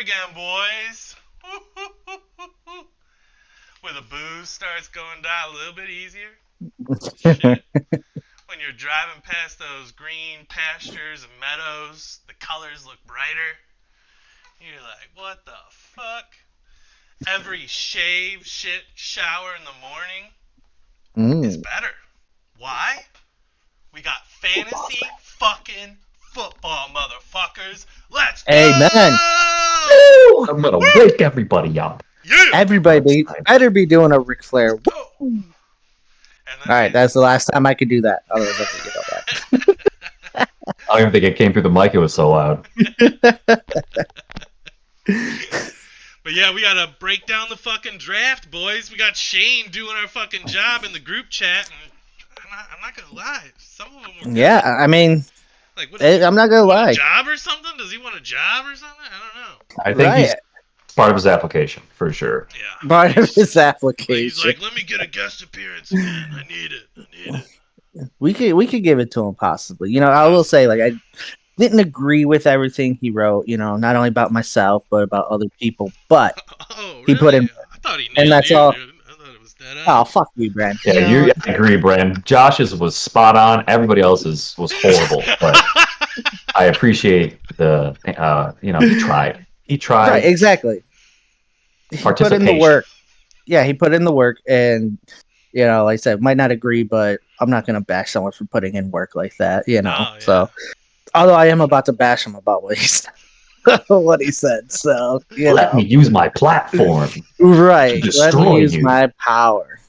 again, boys. Where the booze starts going down a little bit easier. Shit. When you're driving past those green pastures and meadows, the colors look brighter. You're like, what the fuck? Every shave, shit, shower in the morning is better. Why? We got fantasy fucking football, motherfuckers. Let's go! Amen. I'm gonna wake everybody up. Yeah. Everybody better be doing a Ric Flair. All right, that's the last time I could do that. Otherwise, I forget all that. I don't even think it came through the mic. It was so loud. But yeah, we gotta break down the fucking draft, boys. We got Shane doing our fucking job in the group chat, and I'm not gonna lie, some of them were good. Yeah, I mean, like, I'm not gonna lie. A job or something? Does he want a job or something? I don't know. I think he's part of his application for sure. Yeah, part of his application. He's like, let me get a guest appearance again. I need it. We could give it to him possibly. You know, I will say, like, I didn't agree with everything he wrote. You know, not only about myself but about other people. But really? He put in, I thought he and that's you, all. Dude. I thought it was dead Oh, fuck you, Brand. Yeah, I agree, Brand. Josh's was spot on. Everybody else's was horrible, but I appreciate the. He tried. He tried. Right, exactly. He put in the work. Yeah, he put in the work, and you know, like I said, might not agree, but I'm not gonna bash someone for putting in work like that. You know, so although I am about to bash him about what he said. What he said, so let me use my platform, right? To Let me use my power.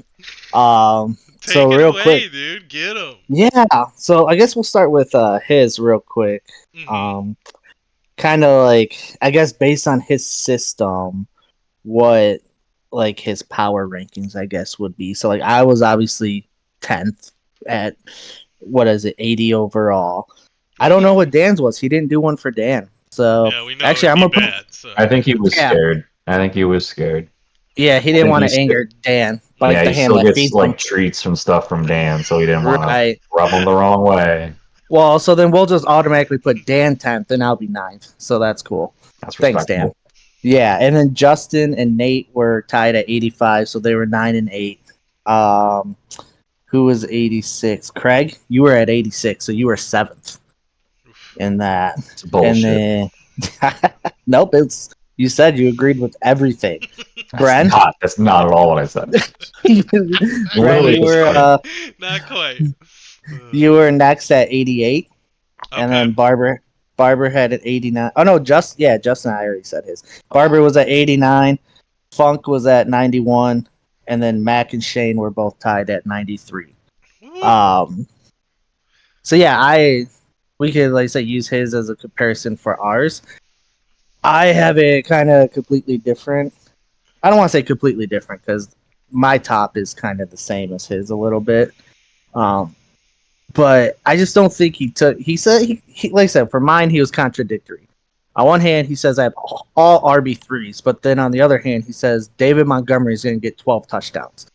So real quick, dude, get him. Yeah, so I guess we'll start with his real quick. Kind of like, I guess based on his system, what like his power rankings, I guess, would be. So like, I was obviously 10th at 80 overall. I don't know what Dan's was. He didn't do one for Dan. So yeah, we know actually, I'm gonna I think he was scared. I think he was scared. Yeah, he didn't want to anger Dan. Like he still gets like treats from stuff from Dan, so he didn't want to rub him the wrong way. Well, so then we'll just automatically put Dan 10th, and I'll be 9th. So that's cool. Thanks, Dan. Yeah, and then Justin and Nate were tied at 85, so they were 9 and 8. Who was 86? Craig, you were at 86, so you were 7th in that. It's bullshit. And then, nope, you said you agreed with everything. Brent? That's not at all what I said. Brent, you were not quite. You were next at 88, and then Barber had at 89. Oh no, Justin, I already said his. Barber was at 89, Funk was at 91, and then Mac and Shane were both tied at 93. So yeah, we could, like I said, use his as a comparison for ours. I have it kind of completely different. I don't want to say completely different because my top is kind of the same as his a little bit. But I just don't think he said, like I said, for mine, he was contradictory. On one hand, he says I have all RB3s, but then on the other hand, he says David Montgomery is going to get 12 touchdowns.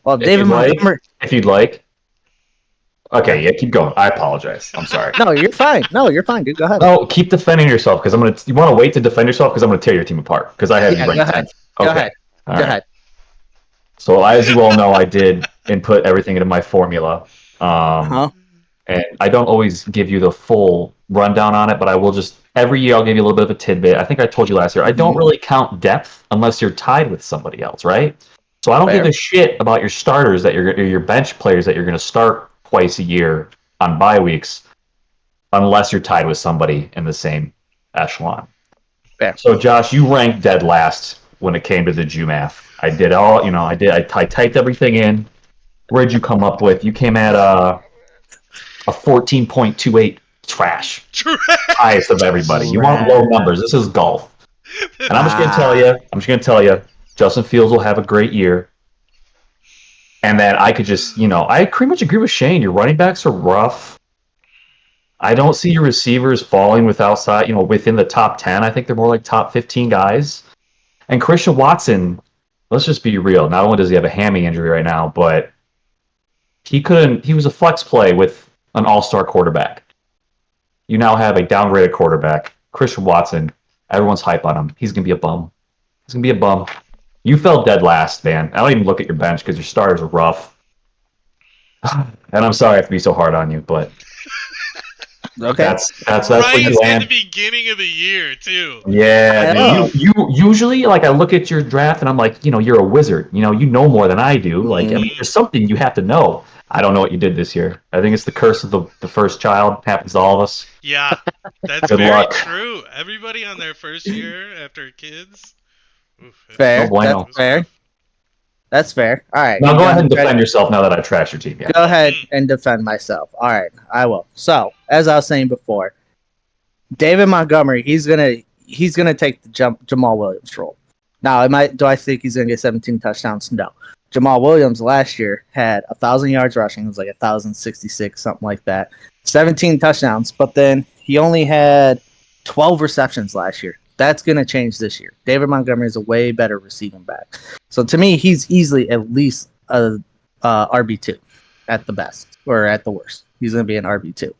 Well, if you'd like. Okay, yeah, keep going. I apologize. I'm sorry. No, you're fine, dude. Go ahead. No, keep defending yourself because you want to wait to defend yourself because I'm going to tear your team apart because I have you ranked 10th. Go ahead. Go ahead. So as you all know, I did input everything into my formula. And I don't always give you the full rundown on it, but I will just every year I'll give you a little bit of a tidbit. I think I told you last year. I don't really count depth unless you're tied with somebody else, right? So I don't give a shit about your starters your bench players that you're going to start twice a year on bye weeks, unless you're tied with somebody in the same echelon. Fair. So Josh, you ranked dead last when it came to the GMAF. I did all, I typed everything in. Where'd you come up with? You came at a 14.28 trash. Highest of everybody. You want low numbers. This is golf. And I'm just going to tell you, Justin Fields will have a great year. And then I could just, I pretty much agree with Shane. Your running backs are rough. I don't see your receivers falling within the top 10. I think they're more like top 15 guys. And Christian Watson, let's just be real. Not only does he have a hammy injury right now, but he was a flex play with an all-star quarterback. You now have a downgraded quarterback, Christian Watson. Everyone's hype on him. He's gonna be a bum. He's gonna be a bum. You fell dead last, man. I don't even look at your bench because your starters are rough. And I'm sorry I have to be so hard on you, but Okay. that's right where you at land. the beginning of the year too. Yeah, man. You usually like I look at your draft and I'm like, you're a wizard. You know more than I do. Like, I mean, there's something you have to know. I don't know what you did this year. I think it's the curse of the first child. Happens to all of us. Yeah, that's Good very luck. true. Everybody on their first year after kids. Oof, Fair. No bueno. That's fair. That's fair. All right. Now go ahead and defend yourself now that I trashed your team. Yeah. Go ahead and defend myself. All right, I will. So, as I was saying before, David Montgomery, he's gonna take the Jamal Williams role. Now, do I think he's gonna get 17 touchdowns? No. Jamal Williams last year had 1,000 yards rushing. It was like 1,066, something like that. 17 touchdowns, but then he only had 12 receptions last year. That's going to change this year. David Montgomery is a way better receiving back. So to me, he's easily at least a RB2 at the best or at the worst. He's going to be an RB2.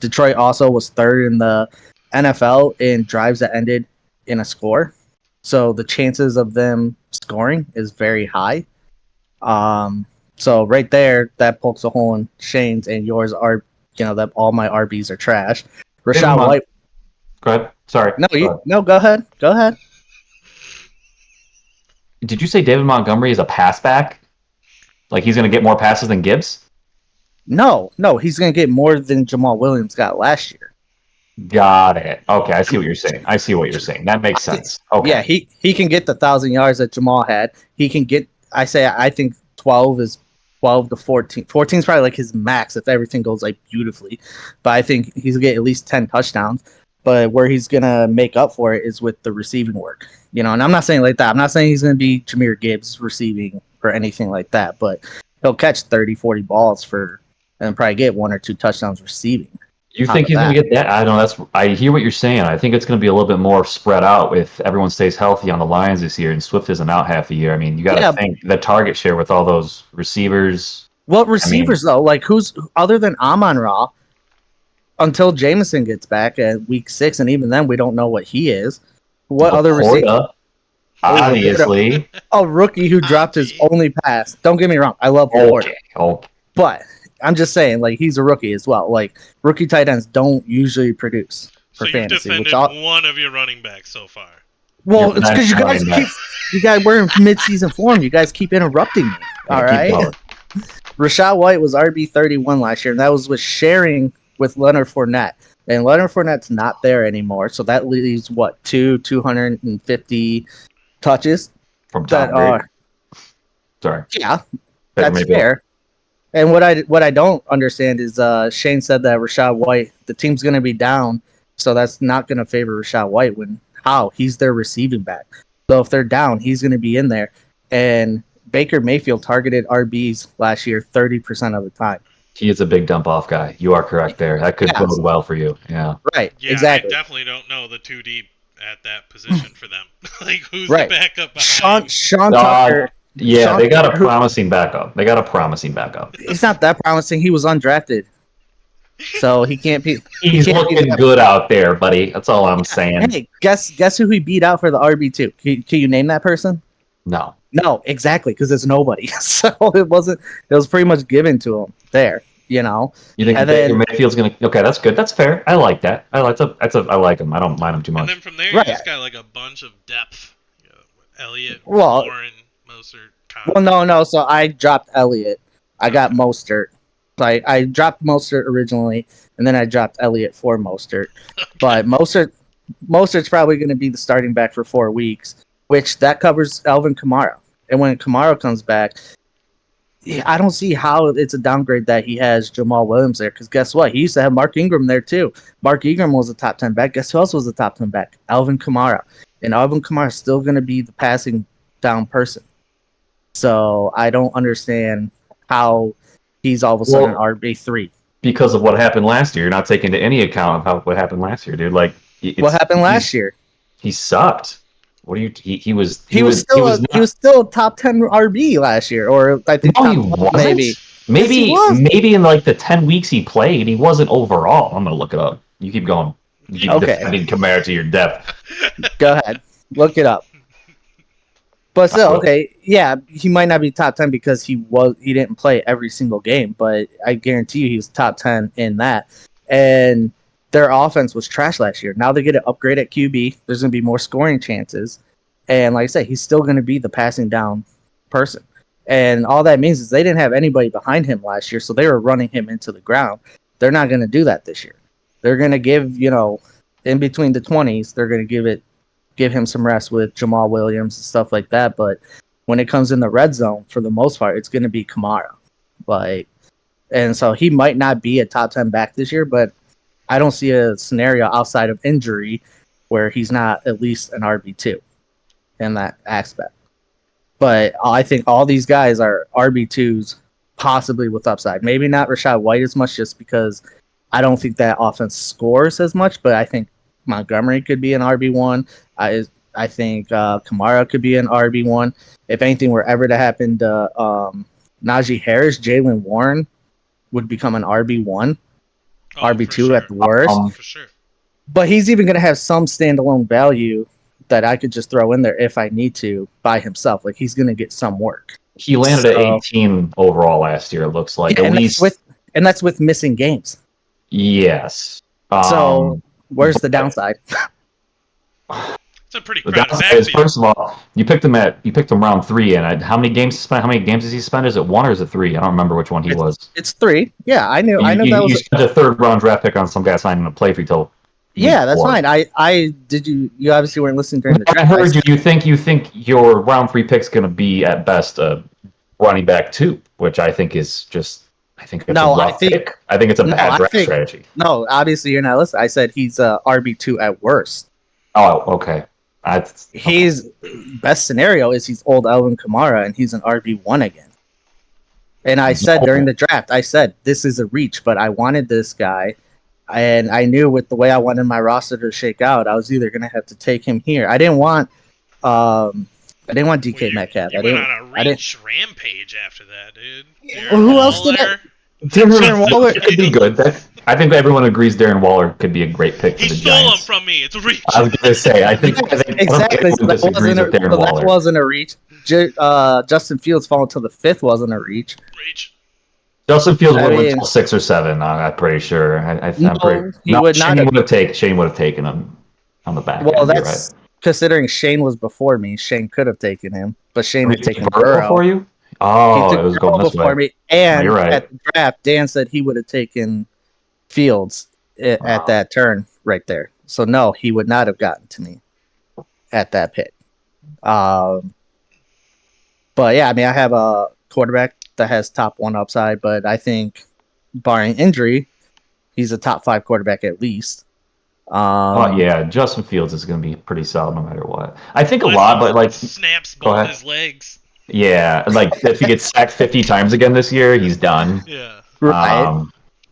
Detroit also was third in the NFL in drives that ended in a score. So the chances of them scoring is very high. So right there, that pokes a hole in Shane's, and yours are, that all my RBs are trash. Rashad White. Go ahead. Sorry. Go ahead. Go ahead. Did you say David Montgomery is a pass back? Like he's going to get more passes than Gibbs? No, he's going to get more than Jamal Williams got last year. Got it. Okay, I see what you're saying. That makes sense. Okay. Yeah, he can get the 1,000 yards that Jamal had. He can get. I think 12 to 14. 14 is probably like his max if everything goes like beautifully. But I think he's gonna get at least 10 touchdowns. But where he's gonna make up for it is with the receiving work. And I'm not saying like that. I'm not saying he's gonna be Jahmyr Gibbs receiving or anything like that. But he'll catch 30, 40 balls and probably get 1 or 2 touchdowns receiving. You think he's going to get that? I don't know. I hear what you're saying. I think it's going to be a little bit more spread out if everyone stays healthy on the Lions this year and Swift isn't out half a year. I mean, you got to think the target share with all those receivers. What receivers, though? Like, who's other than Amon-Ra until Jameson gets back at week 6, and even then we don't know what he is. What other receiver? Obviously. A rookie who dropped his only pass. Don't get me wrong. I love Laporta. Okay. But I'm just saying, like, he's a rookie as well. Like, rookie tight ends don't usually produce for fantasy. So you've defended one of your running backs so far. Well, it's because you guys were in mid-season form. You guys keep interrupting me. All right? Rashad White was RB31 last year, and that was sharing with Leonard Fournette. And Leonard Fournette's not there anymore, so that leaves, 250 touches? From Tom Brady. Sorry. Yeah, that's fair. And what I don't understand is Shane said that Rashad White, the team's going to be down, so that's not going to favor Rashad White. He's their receiving back. So if they're down, he's going to be in there. And Baker Mayfield targeted RBs last year 30% of the time. He is a big dump off guy. You are correct there. That could bode well for you. Yeah. Right. Yeah, exactly. I definitely don't know the 2 deep at that position for them. Like who's the backup behind? Sean Tucker. Yeah, they got a promising backup. He's not that promising. He was undrafted. So he can't be. He's looking good out there, buddy. That's all I'm saying. Hey, guess who he beat out for the RB2? Can you name that person? No. No, exactly, because there's nobody. So it was pretty much given to him there, You think Baker Mayfield's gonna? Okay, that's good. That's fair. I like that. I like him. I don't mind him too much. And then from there, you just got like a bunch of depth. Elliott, Warren, Mostert, Connor. Well, no. So I dropped Elliott. I got Mostert. I dropped Mostert originally, and then I dropped Elliott for Mostert. Okay. But Mostert's probably going to be the starting back for 4 weeks, which that covers Alvin Kamara. And when Kamara comes back, I don't see how it's a downgrade that he has Jamal Williams there. Because guess what? He used to have Mark Ingram there too. Mark Ingram was a top 10 back. Guess who else was a top 10 back? Alvin Kamara. And Alvin Kamara is still going to be the passing down person. So I don't understand how he's all of a sudden an RB3. Because of what happened last year. You're not taking into any account of what happened last year, dude. Like what happened last year? He sucked. What do you? He was still a top 10 RB last year, or I think he wasn't. Maybe in like the 10 weeks he played, he wasn't overall. I'm gonna look it up. You keep going. keep Okay. defending Kamara to your death. Go ahead, look it up. But still, okay, yeah, he might not be top 10 because he didn't play every single game, but I guarantee you he was top 10 in that. And their offense was trash last year. Now they get an upgrade at QB. There's going to be more scoring chances. And like I said, he's still going to be the passing down person. And all that means is they didn't have anybody behind him last year, so they were running him into the ground. They're not going to do that this year. They're going to give, in between the 20s, they're going to give him some rest with Jamal Williams and stuff like that. But when it comes in the red zone, for the most part, it's going to be Kamara. And so he might not be a top 10 back this year, but I don't see a scenario outside of injury where he's not at least an RB2 in that aspect. But I think all these guys are RB2s, possibly with upside. Maybe not Rachaad White as much, just because I don't think that offense scores as much, but I think Montgomery could be an RB1. I think Kamara could be an RB1. If anything were ever to happen to Najee Harris, Jaylen Warren would become an RB1, RB2 at the worst. For sure. But he's even going to have some standalone value that I could just throw in there if I need to by himself. Like, he's going to get some work. He landed at 18 overall last year, it looks like. Yeah, at least. That's with missing games. Yes. So where's the downside? It's a pretty the crowded downside is, backfield. first of all, you picked him round 3, and how many games does he spend? Is it 1 or is it 3? I don't remember which one he was. It's 3. Yeah, I knew that was. You spent a third-round draft pick on some guy signing a play for you till. Yeah, that's fine. I did you obviously weren't listening during the draft. I heard you. You think your round 3 pick's going to be at best a running back 2, which I think is just. I think it's a rough pick. I think it's a bad draft strategy. No, obviously you're not listening. I said he's a RB2 at worst. Oh, okay. His best scenario is he's old Alvin Kamara and he's an RB1 again. And I said during the draft, this is a reach, but I wanted this guy. And I knew with the way I wanted my roster to shake out, I was either going to have to take him here. I didn't want DK Metcalf. You went on a reach rampage after that, dude. Who else did I? Darren Waller could be good. I think everyone agrees Darren Waller could be a great pick for the Giants. He stole him from me. It's a reach. I was going to say, I think exactly. So that wasn't a reach. Justin Fields falling to the 5th wasn't a reach. Justin Fields would have went till 6 or 7. I'm pretty sure. Shane would have taken him on the back. Well, that's right. Considering Shane was before me. Shane could have taken him, but Shane had taken Burrow before you. Oh, it was going this way. Me. And right. At the draft, Dan said he would have taken Fields at that turn right there. So no, he would not have gotten to me at that pick. But yeah, I mean, I have a quarterback that has top 1 upside, but I think barring injury, he's a top 5 quarterback at least. Yeah, Justin Fields is going to be pretty solid no matter what. I think a lot, but like snaps both his legs. Yeah, like if he gets sacked 50 times again this year, he's done. Yeah. Right.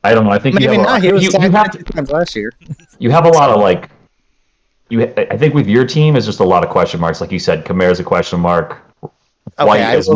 I don't know. I think maybe not. He was sacked 50 times last year. You have a lot of I think with your team is just a lot of question marks. Like you said, Kamara's a question mark. White, as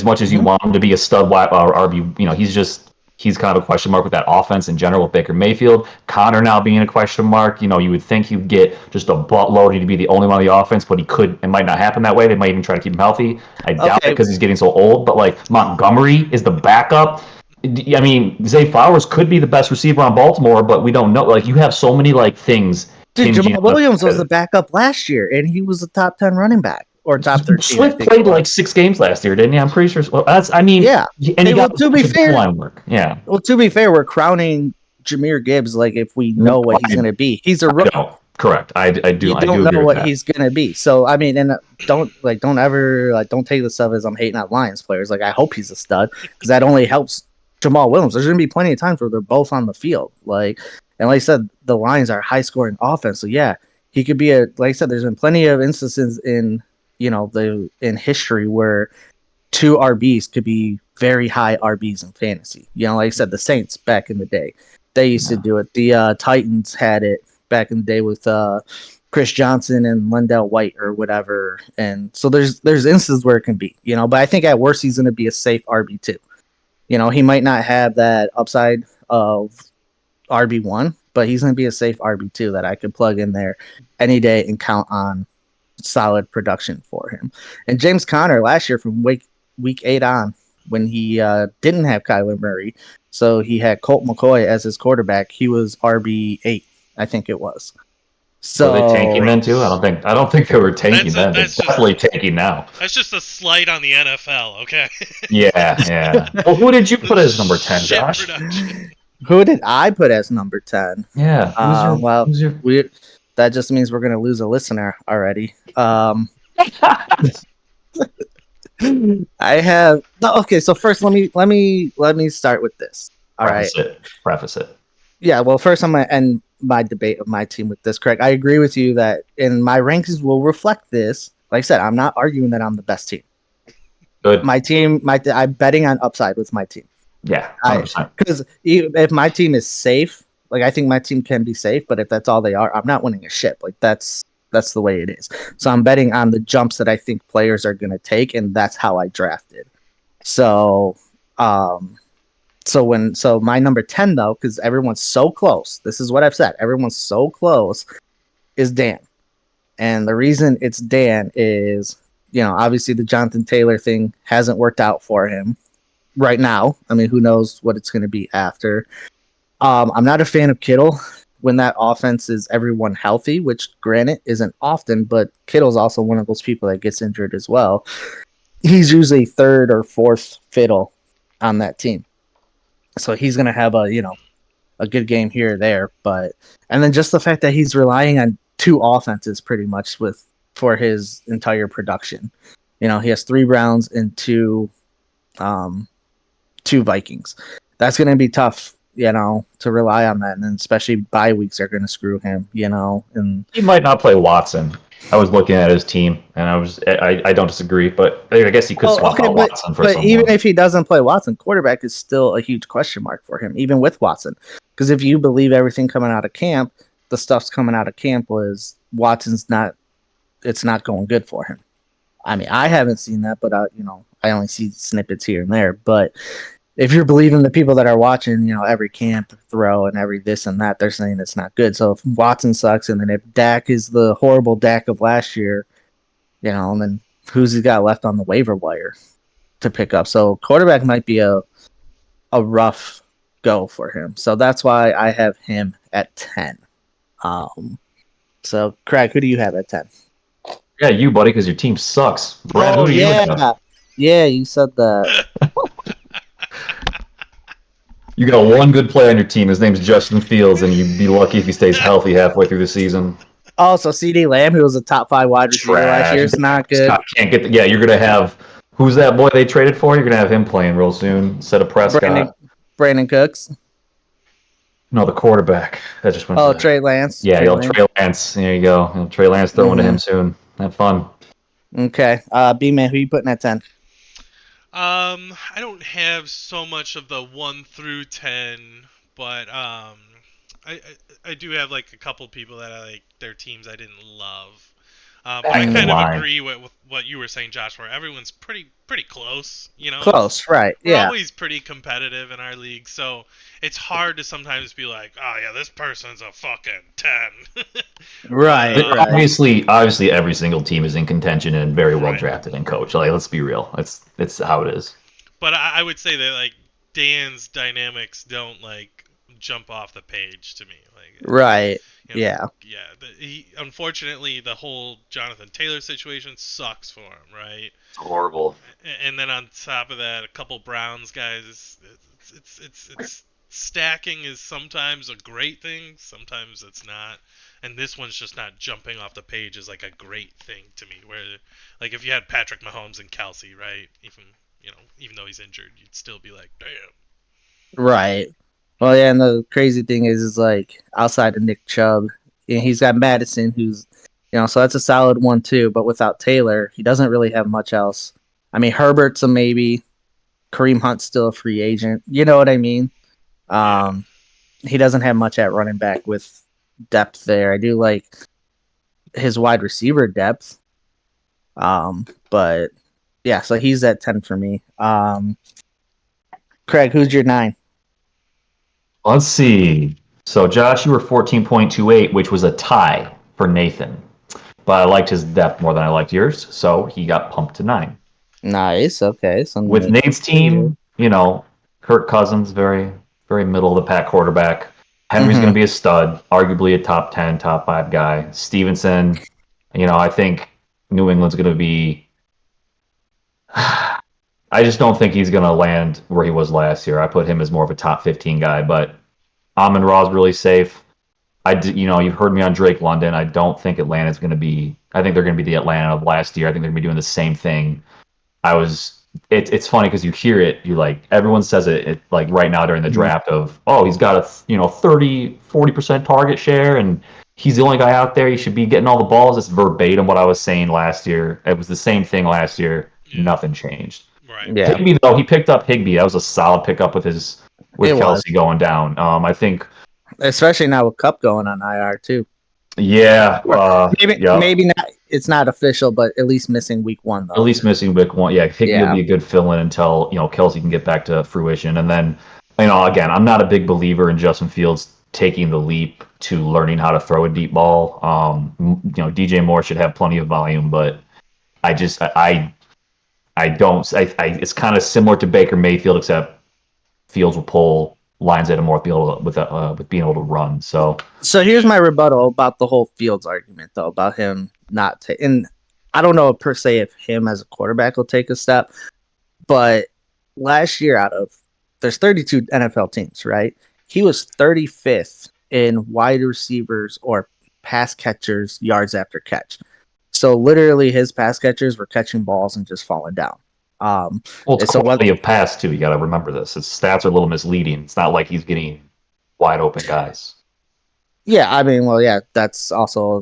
much as you want him to be a stud RB, he's kind of a question mark with that offense in general with Baker Mayfield. Connor now being a question mark. You would think he'd get just a buttload to be the only one on the offense, but it might not happen that way. They might even try to keep him healthy. I doubt it because he's getting so old. But like Montgomery is the backup. I mean, Zay Flowers could be the best receiver on Baltimore, but we don't know. Like, you have so many things. Dude, Jamal Williams was the backup last year, and he was a top 10 running back. Or top 13. Swift played 6 games last year, didn't he? I'm pretty sure. Well, yeah. And he got to be fair, line work. Yeah. Well, to be fair, we're crowning Jahmyr Gibbs if we know what he's going to be. He's a rookie. Correct. I do. You don't know what he's going to be. So I mean, and don't ever take this stuff as I'm hating on Lions players. I hope he's a stud because that only helps Jamal Williams. There's going to be plenty of times where they're both on the field. And like I said, the Lions are high scoring offense. So yeah, he could be like I said, there's been plenty of instances in history where 2 RBs could be very high RBs in fantasy. Like I said, the Saints back in the day, they used to do it. The Titans had it back in the day with Chris Johnson and Lendell White or whatever. And so there's instances where it can be, but I think at worst he's going to be a safe RB2. He might not have that upside of RB1, but he's going to be a safe RB2 that I could plug in there any day and count on solid production for him. And James Conner last year from week 8 on, when he didn't have Kyler Murray, so he had Colt McCoy as his quarterback, he was RB8, I think it was. So were they tanking then too? I don't think they were tanking then. They're definitely tanking now. That's just a slight on the NFL, okay? Yeah. Well, who did you put as number 10, Josh? Who did I put as number 10? Yeah. That just means we're going to lose a listener already. I have okay. So first, let me start with this. All right. Preface it. Yeah. Well, first, I'm gonna end my debate of my team with this. Craig, I agree with you that in my rankings will reflect this. Like I said, I'm not arguing that I'm the best team. Good. My team, I'm betting on upside with my team. Yeah, 100%. Because if my team is safe, like I think my team can be safe, but if that's all they are, I'm not winning a ship. Like that's the way it is. So I'm betting on the jumps that I think players are going to take, and that's how I drafted. So, so my number 10 though, because everyone's so close. This is what I've said. Everyone's so close. Is Dan, and the reason it's Dan is, obviously the Jonathan Taylor thing hasn't worked out for him right now. I mean, who knows what it's going to be after. I'm not a fan of Kittle when that offense is everyone healthy, which granted isn't often, but Kittle's also one of those people that gets injured as well. He's usually third or fourth fiddle on that team. So he's going to have a good game here or there, and then just the fact that he's relying on two offenses pretty much for his entire production. He has 3 Browns and 2 Vikings. That's going to be tough, to rely on that, and especially bye weeks are going to screw him, and he might not play Watson. I was looking at his team, and I don't disagree, but I guess he could swap out Watson for someone. But even if he doesn't play Watson, quarterback is still a huge question mark for him, even with Watson. Because if you believe everything coming out of camp, the stuff's coming out of camp was Watson's it's not going good for him. I mean, I haven't seen that, but I only see snippets here and there. But if you're believing the people that are watching, every camp throw and every this and that, they're saying it's not good. So if Watson sucks, and then if Dak is the horrible Dak of last year, and then who's he got left on the waiver wire to pick up? So quarterback might be a rough go for him. So that's why I have him at 10. So Craig, who do you have at 10? Yeah, you, buddy, because your team sucks. Brad, who do you have? Yeah, you said that. You got one good player on your team. His name's Justin Fields, and you'd be lucky if he stays healthy halfway through the season. Oh, so CeeDee Lamb, who was a top 5 wide receiver last year, is not good. You're going to have... Who's that boy they traded for? You're going to have him playing real soon instead of Prescott. Brandon Cooks? No, the quarterback. That just went Trey Lance. Yeah, Trey Lance. There you go. Trey Lance throwing to him soon. Have fun. Okay. B-Man, who you putting at 10? I don't have so much of the 1 through 10, but I do have like a couple people that I like their teams I didn't love. But I kind of agree with what you were saying, Josh, where everyone's pretty close, Close, right? We're always pretty competitive in our league, so it's hard to sometimes be like, oh yeah, this person's a fucking 10. Right. Obviously, every single team is in contention and very well drafted and coached. Like, let's be real, it's how it is. But I would say that like Dan's dynamics don't like jump off the page to me, like right. Yeah. Unfortunately, the whole Jonathan Taylor situation sucks for him, right? It's horrible. And then on top of that, a couple Browns guys. It's stacking is sometimes a great thing, sometimes it's not. And this one's just not jumping off the page as like a great thing to me. Where like if you had Patrick Mahomes and Kelsey, right? Even though he's injured, you'd still be like, damn. Right. Well, yeah, and the crazy thing is like outside of Nick Chubb, he's got Madison, who's, so that's a solid one too. But without Taylor, he doesn't really have much else. I mean, Herbert's a maybe. Kareem Hunt's still a free agent. You know what I mean? He doesn't have much at running back with depth there. I do like his wide receiver depth. But yeah, so he's at 10 for me. Craig, who's your 9? Let's see. So, Josh, you were 14.28, which was a tie for Nathan. But I liked his depth more than I liked yours, so he got pumped to 9. Nice. Okay. So With Nate, Nate's team, Kirk Cousins, very, very middle of the pack quarterback. Henry's going to be a stud, arguably a top 10, top 5 guy. Stevenson, I think New England's going to be. I just don't think he's going to land where he was last year. I put him as more of a top 15 guy, but Amon Ra's really safe. You've heard me on Drake London. I don't think Atlanta's going to be. I think they're going to be the Atlanta of last year. I think they're going to be doing the same thing. It's funny because you hear it. You like everyone says it like right now during the draft of he's got a 30-40% target share and he's the only guy out there. He should be getting all the balls. It's verbatim what I was saying last year. It was the same thing last year. Yeah. Nothing changed. Right. Yeah. Higbee though, he picked up Higbee. That was a solid pickup with Kelsey going down. I think especially now with Cup going on IR too. Yeah. Maybe not. It's not official, but at least missing week 1 though. At least missing week 1. Yeah, Higbee will be a good fill-in until Kelsey can get back to fruition. And then, again, I'm not a big believer in Justin Fields taking the leap to learning how to throw a deep ball. DJ Moore should have plenty of volume, but I don't. It's kind of similar to Baker Mayfield, except Fields will pull lines at him more with being able to run. So here's my rebuttal about the whole Fields argument, though, about him not taking. I don't know per se if him as a quarterback will take a step, but last year there's 32 NFL teams, right? He was 35th in wide receivers or pass catchers yards after catch. So literally his pass catchers were catching balls and just falling down. It's quality of pass too. You got to remember this. His stats are a little misleading. It's not like he's getting wide open guys. Yeah, I mean, well, yeah, that's also a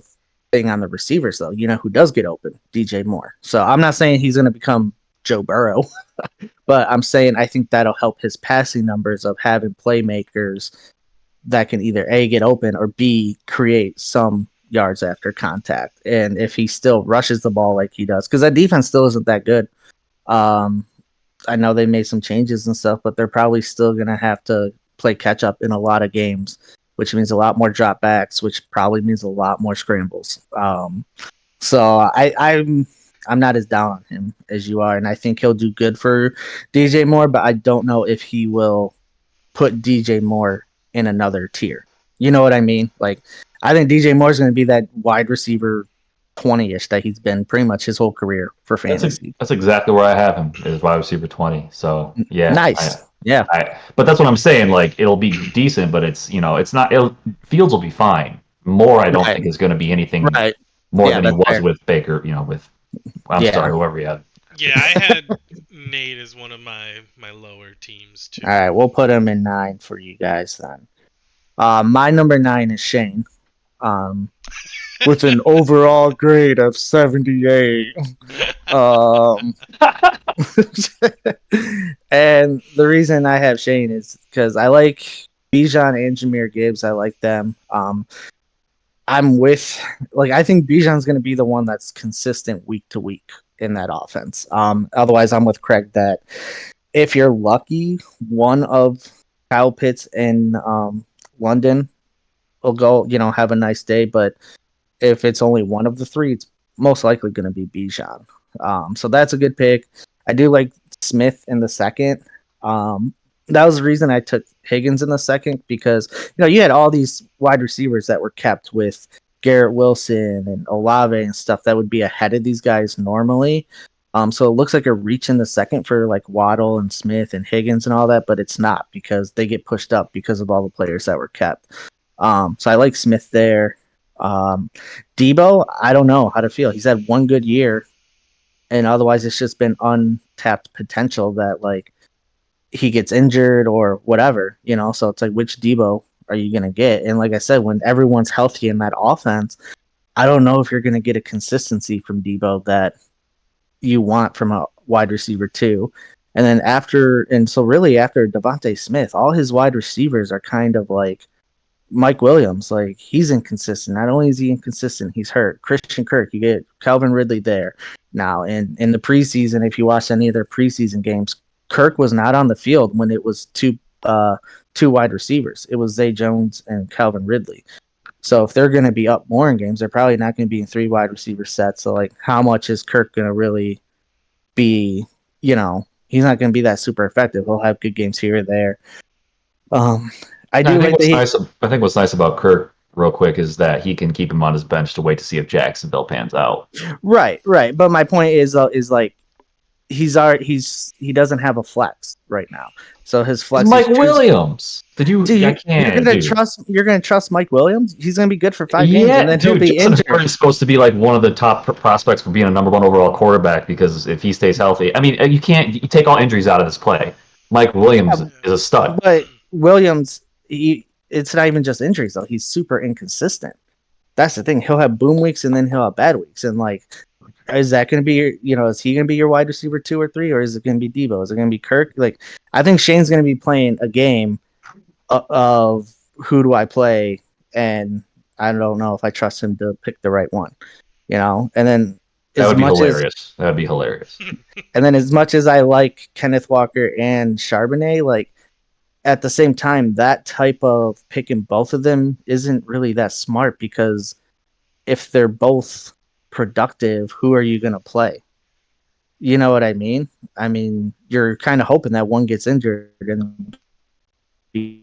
thing on the receivers, though. You know who does get open? DJ Moore. So I'm not saying he's going to become Joe Burrow, but I'm saying I think that'll help his passing numbers of having playmakers that can either A, get open, or B, create some yards after contact. And if he still rushes the ball like he does, because that defense still isn't that good. I know they made some changes and stuff, but they're probably still going to have to play catch up in a lot of games, which means a lot more dropbacks, which probably means a lot more scrambles. So I'm not as down on him as you are, and I think he'll do good for DJ Moore, but I don't know if he will put DJ Moore in another tier. You know what I mean? Like, I think DJ Moore is going to be that wide receiver 20-ish that he's been pretty much his whole career for fantasy. That's exactly where I have him, is wide receiver 20. So yeah, nice. But that's what I'm saying. Like, it'll be decent, but it's not. Fields will be fine. Moore, I don't think is going to be anything more than he was with Baker. Sorry, whoever you had. Yeah, I had Nate as one of my lower teams too. All right, we'll put him in 9 for you guys then. My number 9 is Shane. With an overall grade of 78. And the reason I have Shane is because I like Bijan and Jahmyr Gibbs. I like them. I think Bijan's going to be the one that's consistent week to week in that offense. Otherwise, I'm with Craig that if you're lucky, one of Kyle Pitts and London will go, have a nice day, but if it's only one of the 3, it's most likely going to be Bijan. So that's a good pick. I do like Smith in the second. That was the reason I took Higgins in the second, because you had all these wide receivers that were kept with Garrett Wilson and Olave and stuff that would be ahead of these guys normally. So it looks like a reach in the second for like Waddle and Smith and Higgins and all that, but it's not, because they get pushed up because of all the players that were kept. So I like Smith there. Debo, I don't know how to feel. He's had one good year, and otherwise it's just been untapped potential that like he gets injured or whatever, so it's like, which Debo are you going to get? And like I said, when everyone's healthy in that offense, I don't know if you're going to get a consistency from Debo that you want from a wide receiver too. And then after Devontae Smith, all his wide receivers are kind of like Mike Williams. Like, he's inconsistent. Not only is he inconsistent, he's hurt. Christian Kirk, you get Calvin Ridley there now. And in the preseason, if you watch any of their preseason games, Kirk was not on the field when it was two 2 wide receivers. It was Zay Jones and Calvin Ridley. So if they're going to be up more in games, they're probably not going to be in 3 wide receiver sets. So like, how much is Kirk going to really be? He's not going to be that super effective. He'll have good games here or there. I think what's nice about Kirk, real quick, is that he can keep him on his bench to wait to see if Jacksonville pans out. Right. But my point is like he doesn't have a flex right now, so his flex Mike Williams. Did you? Dude, I can't. You're gonna trust Mike Williams? He's gonna be good for 5 games, and then he'll be injured. He's supposed to be like one of the top prospects for being a number 1 overall quarterback because if he stays healthy, I mean, you take all injuries out of this play. Mike Williams is a stud. But Williams, it's not even just injuries though. He's super inconsistent. That's the thing. He'll have boom weeks and then he'll have bad weeks, and like, is that going to be is he going to be your wide receiver 2 or 3, or is it going to be Debo? Is it going to be Kirk? Like, I think Shane's going to be playing a game of who do I play, and I don't know if I trust him to pick the right one, and then that would be hilarious. That would be hilarious. And then as much as I like Kenneth Walker and Charbonnet, like at the same time, that type of picking both of them isn't really that smart, because if they're both productive, who are you going to play? You know what I mean? I mean, you're kind of hoping that one gets injured and I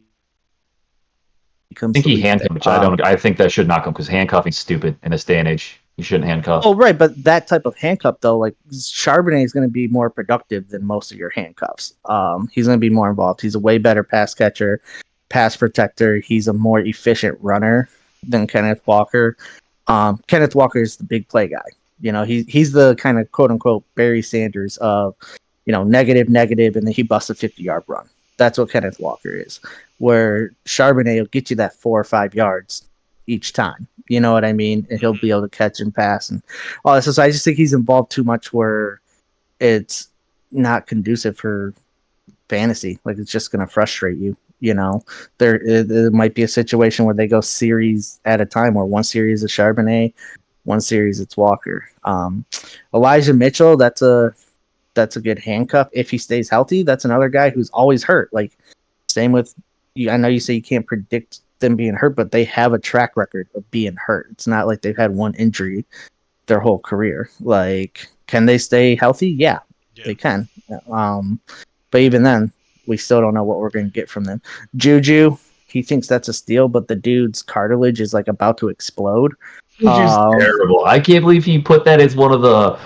think he handcuffed. I think that should knock him, because handcuffing's stupid in this day and age. You shouldn't handcuff. Oh, right, but that type of handcuff though, like Charbonnet is going to be more productive than most of your handcuffs. He's going to be more involved. He's a way better pass catcher, pass protector. He's a more efficient runner than Kenneth Walker. Kenneth Walker is the big play guy. He's the kind of quote unquote Barry Sanders of, negative, and then he busts a 50-yard run. That's what Kenneth Walker is. Where Charbonnet will get you that 4 or 5 yards each time. You know what I mean? And he'll be able to catch and pass and all this. So I just think he's involved too much where it's not conducive for fantasy. Like, it's just going to frustrate you. There might be a situation where they go series at a time, where one series is Charbonnet, one series it's Walker. Elijah Mitchell, that's a good handcuff if he stays healthy. That's another guy who's always hurt. Like, same with you. I know you say you can't predict them being hurt, but they have a track record of being hurt. It's not like they've had one injury their whole career. Like, can they stay healthy? Yeah. They can. But even then, we still don't know what we're going to get from them. Juju, he thinks that's a steal, but the dude's cartilage is like about to explode. Juju's terrible. I can't believe he put that as one of the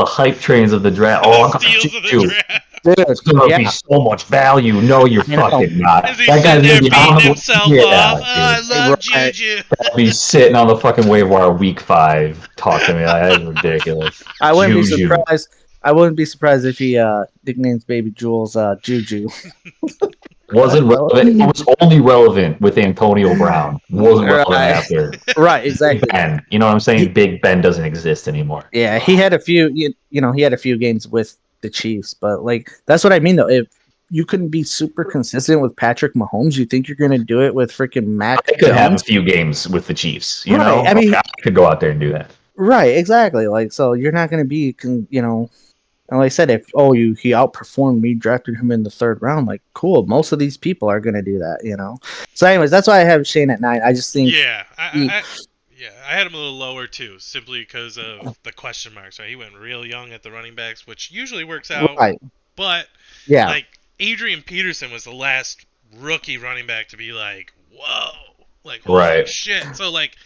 hype trains of the draft. Steals of the draft. Dude, it's gonna be so much value. No, you're fucking not. That guy's there beating himself off. I love Juju. He'll be sitting on the fucking waiver wire week 5. Talk to me. That's ridiculous. I wouldn't be surprised. I wouldn't be surprised if he nicknames baby Jules Juju. Wasn't relevant. It was only relevant with Antonio Brown. Wasn't relevant after. Right, exactly. Ben, you know what I'm saying? Big Ben doesn't exist anymore. Yeah, he had a few. He had a few games with the Chiefs, but like, that's what I mean though. If you couldn't be super consistent with Patrick Mahomes, you think you're going to do it with freaking Mac? I could have a few games with the Chiefs. You know, I mean, I could go out there and do that. Right, exactly. Like, so you're not going to be, and like I said, if he outperformed me, drafted him in the 3rd round, like, cool. Most of these people are going to do that, So, anyways, that's why I have Shane at 9. I just think, I had him a little lower too, simply because of the question marks. Right, he went real young at the running backs, which usually works out. Right. But like Adrian Peterson was the last rookie running back to be like, whoa, like holy shit. So like,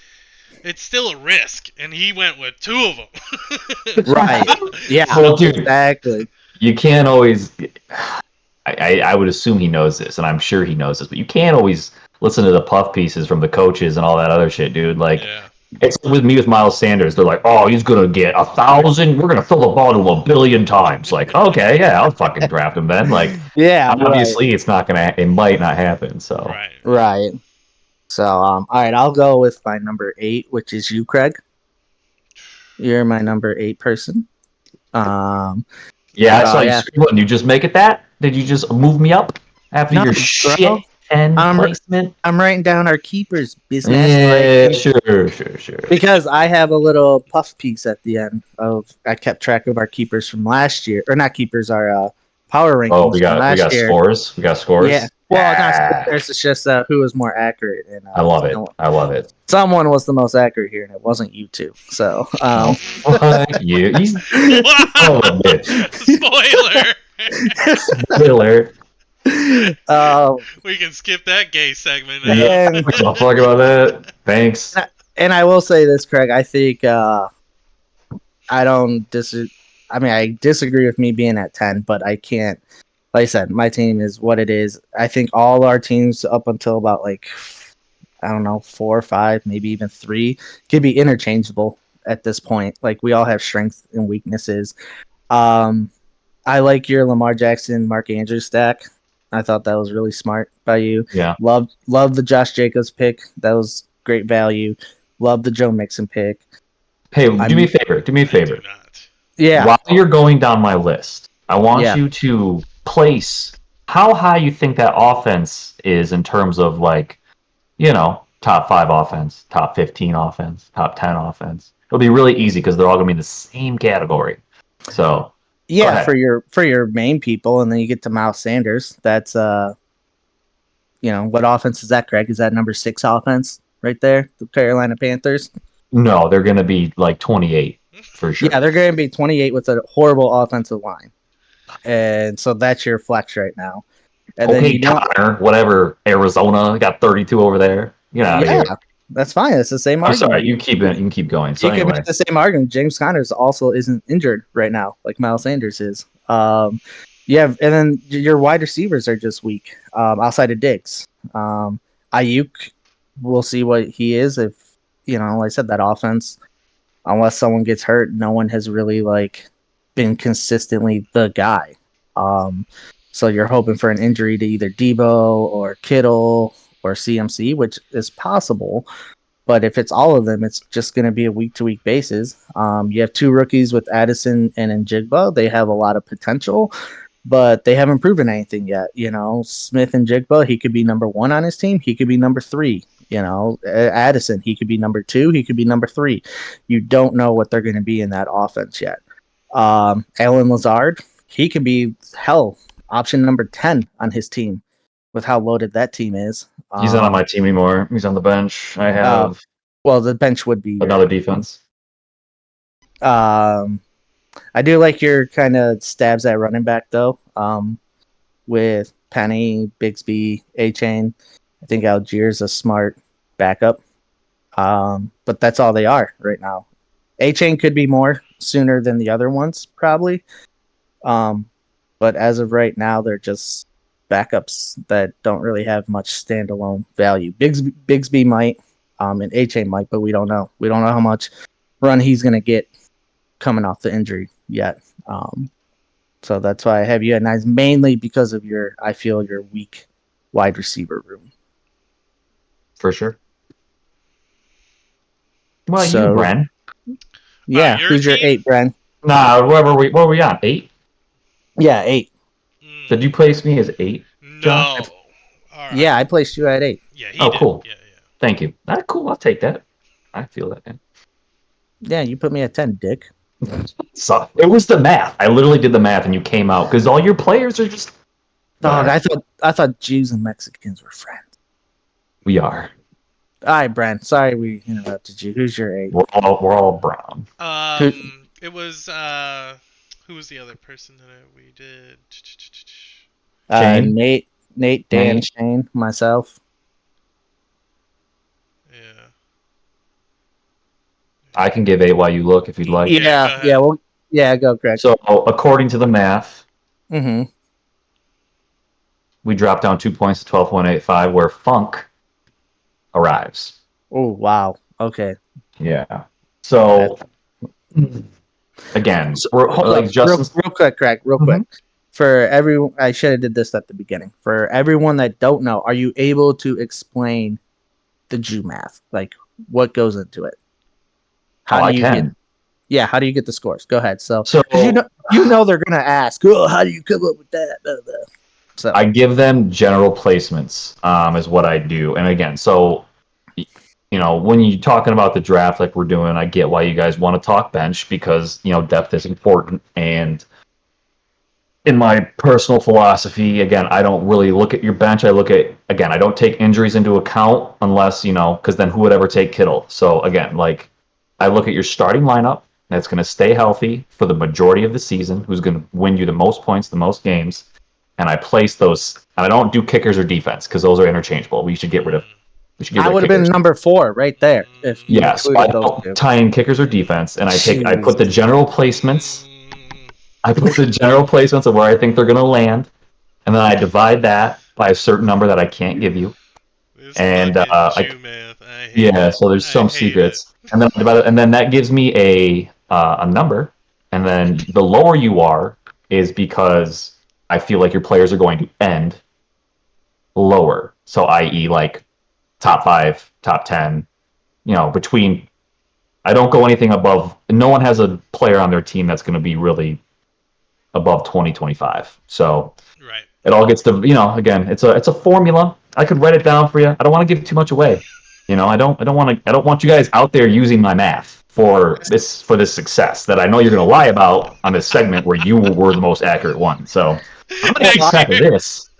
it's still a risk, and he went with 2 of them. Right. Yeah. Well, dude, exactly. You can't always. I would assume he knows this, and I'm sure he knows this, but you can't always listen to the puff pieces from the coaches and all that other shit, dude. Like, it's with me with Miles Sanders. They're like, oh, he's gonna get 1,000. We're gonna fill the ball to 1 billion times. Like, okay, yeah, I'll fucking draft him then. Like, obviously, it's not gonna. It might not happen. So right. So, all right, I'll go with my number 8, which is you, Craig. You're my number 8 person. I saw you scrolling. You just make it that? Did you just move me up after your shit 10 placement? I'm writing down our keepers business. Yeah, sure. Because I have a little puff piece at the end of. I kept track of our keepers from last year, or not keepers, our power rankings. Oh, we got scores. We got scores. Yeah. Well, not sprinters. It's just who was more accurate. And I love it. I love it. Someone was the most accurate here, and it wasn't you two. So, oh, fuck you. He's Wow! a bitch. Spoiler! Spoiler. We can skip that gay segment. Yeah, we don't talk about that. Thanks. And I will say this, Craig. I think I don't I mean, I disagree with me being at 10, but I can't. Like I said, my team is what it is. I think all our teams up until about like, I don't know, 4 or 5, maybe even 3 could be interchangeable at this point. Like we all have strengths and weaknesses. I like your Lamar Jackson, Mark Andrews stack. I thought that was really smart by you. Yeah. Love the Josh Jacobs pick. That was great value. Love the Joe Mixon pick. Hey, do me a favor. Do me a favor. I do not. Yeah. While you're going down my list, I want you to place how high you think that offense is in terms of like, top 5 offense, top 15 offense, top 10 offense. It'll be really easy because they're all going to be in the same category. So yeah, for your main people, and then you get to Miles Sanders. That's what offense is that, Craig? Is that number 6 offense right there? The Carolina Panthers? No, they're going to be like 28 for sure. Yeah, they're going to be 28 with a horrible offensive line, and so that's your flex right now. And okay, Connor, whatever. Arizona got 32 over there. Yeah, that's fine. It's the same argument. I'm sorry, you can keep going. So you can make the same argument. James Conner also isn't injured right now, like Miles Sanders is. And then your wide receivers are just weak outside of Diggs. Ayuk, we'll see what he is. If like I said, that offense, unless someone gets hurt, no one has really been consistently the guy. So you're hoping for an injury to either Debo or Kittle or CMC, which is possible. But if it's all of them, it's just going to be a week-to-week basis. You have 2 rookies with Addison and Njigba. They have a lot of potential, but they haven't proven anything yet. Smith and Njigba, he could be number 1 on his team. He could be number 3. Addison, he could be number 2. He could be number 3. You don't know what they're going to be in that offense yet. Alan Lazard, he could be, option number 10 on his team with how loaded that team is. He's not on my team anymore. He's on the bench. I have. The bench would be another defense. I do like your kind of stabs at running back though. With Penny, Bigsby, A-Chain. I think Algiers a smart backup. But that's all they are right now. A-Chain could be more sooner than the other ones, probably. But as of right now, they're just backups that don't really have much standalone value. Bigsby might, and A-Chain might, but we don't know. We don't know how much run he's going to get coming off the injury yet. So that's why I have you at 9, mainly because of your weak wide receiver room. For sure. Well, you, Bren. Yeah, who's your 8, Bren? Nah, what were we on? 8? Yeah, 8. Did you place me as 8? No. Right. Yeah, I placed you at 8. Yeah, he did. Cool. Yeah. Thank you. Cool. I'll take that. I feel that, man. Yeah, you put me at 10, dick. So it was the math. I literally did the math, and you came out because all your players are just. Dog, I thought Jews and Mexicans were friends. We are. All right, Brent. Sorry we interrupted you. Who's your 8? We're all brown. It was who was the other person that we did? Shane? Nate, Dan, Shane, myself. Yeah. I can give 8 while you look if you'd like. Yeah, go, Greg. So according to the math, we drop down 2 points to 12.85, where Funk arrives. Oh, wow. Okay. Yeah. So again, real quick, Craig. Real quick. For everyone, I should have did this at the beginning. For everyone that don't know, are you able to explain the Jew math? Like what goes into it? How do you get the scores? Go ahead. So you know they're gonna ask, how do you come up with that? Blah, blah. So I give them general placements, is what I do. And again, so when you're talking about the draft like we're doing, I get why you guys want to talk bench because depth is important. And in my personal philosophy, again, I don't really look at your bench. I look at, again, I don't take injuries into account unless, because then who would ever take Kittle? So again, like, I look at your starting lineup that's going to stay healthy for the majority of the season, who's going to win you the most points, the most games, and I place those. And I don't do kickers or defense because those are interchangeable. We should get rid of. We should get I rid of would have been kickers. number 4 right there if you Yes, I included those don't two. tie in kickers or defense, and I put the general placements. I put the general placements of where I think they're going to land, and then I divide that by a certain number that I can't give you. This And fucking Jew math. I hate it. so there's some I hate secrets, it. and then I divide it, and then that gives me a number, and then the lower you are is because I feel like your players are going to end lower. So, i.e., like top 5, top 10, between. I don't go anything above. No one has a player on their team that's going to be really above 20, 25. So Right. it all gets to, again, it's a formula. I could write it down for you. I don't want to give too much away. I don't want you guys out there using my math for this success that I know you're going to lie about on this segment where you were the most accurate one. So I'm going to keep track of this.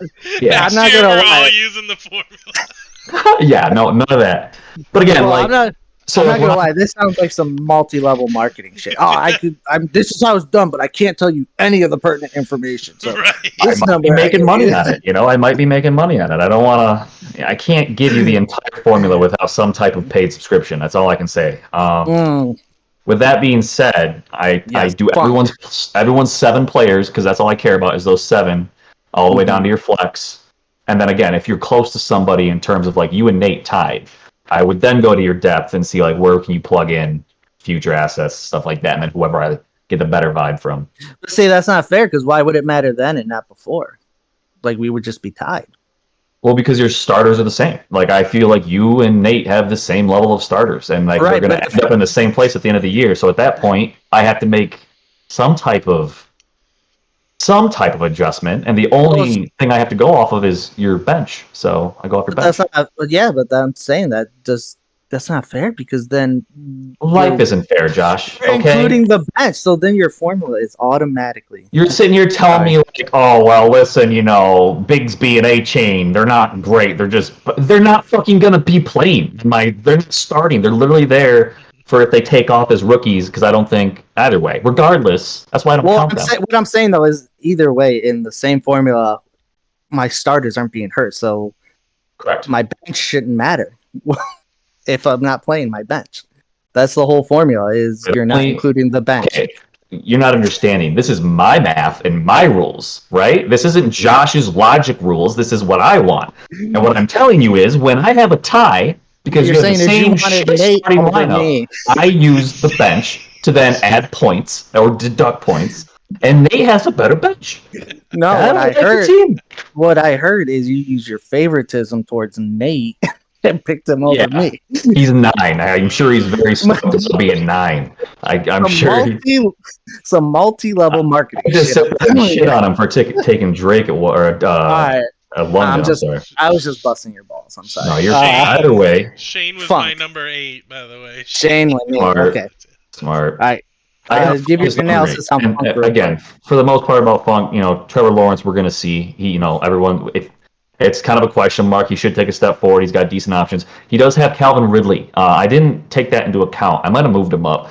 Yeah, I'm not gonna we're lie. all using the formula. yeah, no, none of that. But again, Well, like, I'm not gonna lie. This sounds like some multi-level marketing shit. This is how it's done, but I can't tell you any of the pertinent information. So Right. I might be making money on it. I might be making money on it. I don't want to. I can't give you the entire formula without some type of paid subscription. That's all I can say. With that being said, I do everyone's 7 players because that's all I care about is those 7, all the way down to your flex. And then again, if you're close to somebody in terms of like you and Nate tied, I would then go to your depth and see like where can you plug in future assets, stuff like that, and then whoever I get the better vibe from. But see, that's not fair because why would it matter then and not before? Like we would just be tied. Well, because your starters are the same. Like I feel like you and Nate have the same level of starters, and like they're going to end up in the same place at the end of the year. So at that point, I have to make some type of adjustment, and the only thing I have to go off of is your bench. So I go off your bench. But I'm saying that's not fair because then life isn't fair, Josh. Okay, including the bench. So then your formula is automatically. You're sitting here telling me like, oh well, listen, Bigsby and A-Chain, they're not great. They're not fucking gonna be playing. They're not starting. They're literally there for if they take off as rookies because I don't think either way. Regardless, that's why I don't count them. What I'm saying though is either way in the same formula, my starters aren't being hurt, so correct. My bench shouldn't matter if I'm not playing my bench. That's the whole formula. Is you're not including the bench. Okay. You're not understanding. This is my math and my rules, right? This isn't Josh's logic rules. This is what I want. And what I'm telling you is when I have a tie, because you're saying the same starting lineup, I use the bench to then add points or deduct points, and Nate has a better bench. No, what I heard is you use your favoritism towards Nate and picked him over me. He's 9. I'm sure he's very stoked to be a 9. I'm sure. Some multi-level marketing. I just said shit on him for taking Drake at London. I was just busting your balls. I'm sorry. No, you're either way. Shane was my number 8, by the way. Shane went smart. Okay. Smart. All right. Give your analysis on Funk. Again, for the most part about Funk, Trevor Lawrence, we're going to see. Everyone, it's kind of a question mark. He should take a step forward. He's got decent options. He does have Calvin Ridley. I didn't take that into account. I might have moved him up.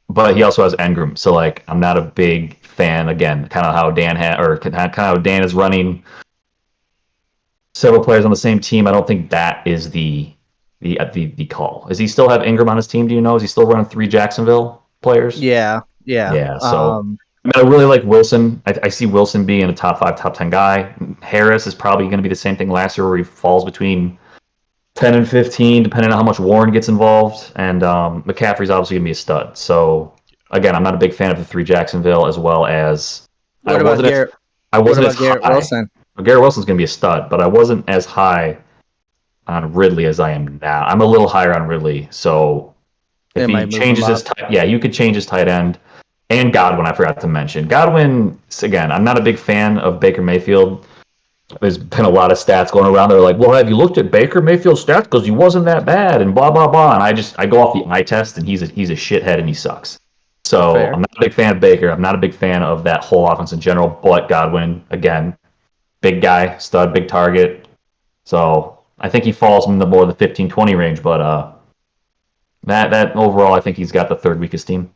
But he also has Engram. So, I'm not a big fan, again, kind of how Dan how Dan is running several players on the same team. I don't think that is the call. Does he still have Engram on his team? Do you know? Is he still running 3 Jacksonville players? Yeah. So I really like Wilson. I see Wilson being a top 5, top 10 guy. Harris is probably going to be the same thing last year, where he falls between 10 and 15, depending on how much Warren gets involved. And McCaffrey's obviously going to be a stud. So again, I'm not a big fan of the 3 Jacksonville, as well as What about Garrett Wilson? Well, Garrett Wilson's going to be a stud, but I wasn't as high on Ridley as I am now. I'm a little higher on Ridley, so if he changes his you could change his tight end. And Godwin, I forgot to mention. Godwin, again, I'm not a big fan of Baker Mayfield. There's been a lot of stats going around. They're like, well, have you looked at Baker Mayfield's stats? Because he wasn't that bad, and blah, blah, blah. And I go off the eye test, and he's a shithead, and he sucks. So Fair. I'm not a big fan of Baker. I'm not a big fan of that whole offense in general. But Godwin, again, big guy, stud, big target. So I think he falls in the more the 15-20 range. But that overall, I think he's got the third weakest team.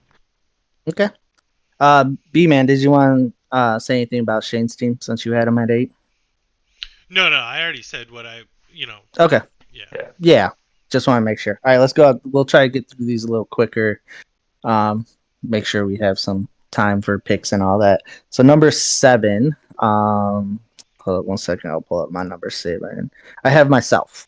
Okay. B-Man, did you want to say anything about Shane's team since you had him at 8? No, I already said what I. Okay. Yeah. Yeah. Just want to make sure. All right, let's go. We'll try to get through these a little quicker. Make sure we have some time for picks and all that. So number 7. Hold up 1 second. I'll pull up my number 7. I have myself.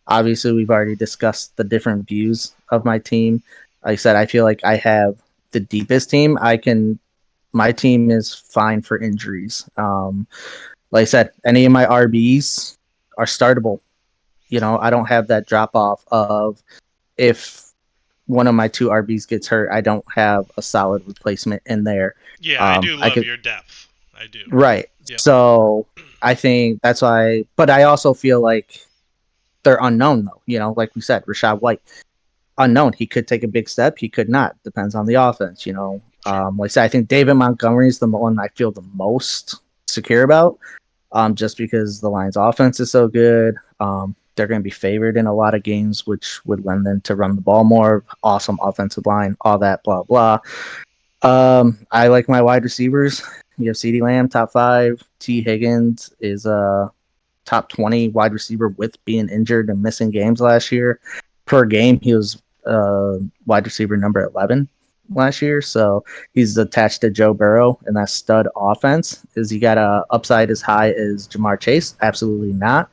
Obviously, we've already discussed the different views of my team. Like I said, I feel like I have the deepest team. My team is fine for injuries. Like I said, any of my RBs are startable. I don't have that drop off of if one of my 2 RBs gets hurt, I don't have a solid replacement in there. Yeah, I do I love could your depth. I do. right. Yep. So I think that's why. But I also feel like they're unknown though. Like we said, Rashad White, unknown. He could take a big step. He could not. Depends on the offense. Sure. Like I said, I think David Montgomery is the one I feel the most secure about. Just because the Lions' offense is so good. They're going to be favored in a lot of games, which would lend them to run the ball more. Awesome offensive line, all that, blah, blah. I like my wide receivers. You have CeeDee Lamb, top 5. T. Higgins is a top 20 wide receiver with being injured and missing games last year. Per game, he was wide receiver number 11 last year. So he's attached to Joe Burrow and that stud offense. Is he got a upside as high as Jamar Chase? Absolutely not.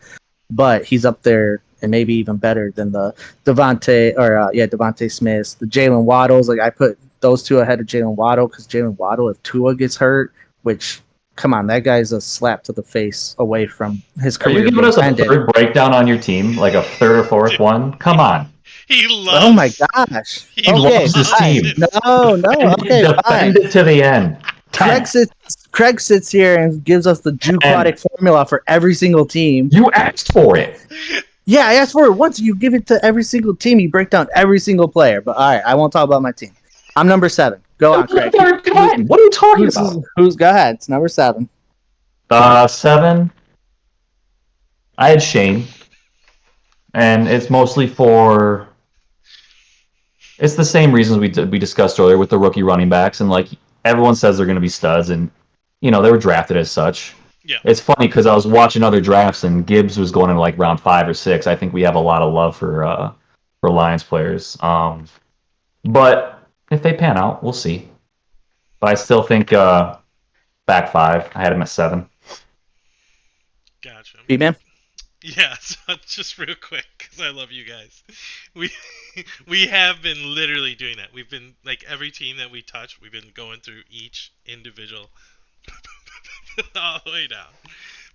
But he's up there and maybe even better than the Devontae Smiths, the Jalen Waddles. Like I put those 2 ahead of Jalen Waddle because Jalen Waddle, if Tua gets hurt, which come on, that guy's a slap to the face away from his Are you career giving being us a ended. third breakdown on your team, like a third or fourth one? Come on. He Oh my loves. gosh. He Okay, loves his fine. team. No. Okay, fine. Defend it to the end. Craig sits here and gives us the Juquatic formula for every single team. You asked for it. Yeah, I asked for it once. You give it to every single team. You break down every single player. But all right, I won't talk about my team. I'm number 7. Go on, Craig. What are you talking about? Go ahead. It's number 7. 7. I had Shane, and it's mostly for. It's the same reasons we discussed earlier with the rookie running backs, and like everyone says they're going to be studs, and they were drafted as such. Yeah. It's funny because I was watching other drafts, and Gibbs was going in like round 5 or 6. I think we have a lot of love for Lions players. But if they pan out, we'll see. But I still think back 5. I had him at 7. Gotcha. B-Man? Yeah, so just real quick, because I love you guys. We have been literally doing that. We've been, like, every team that we touch, we've been going through each individual all the way down.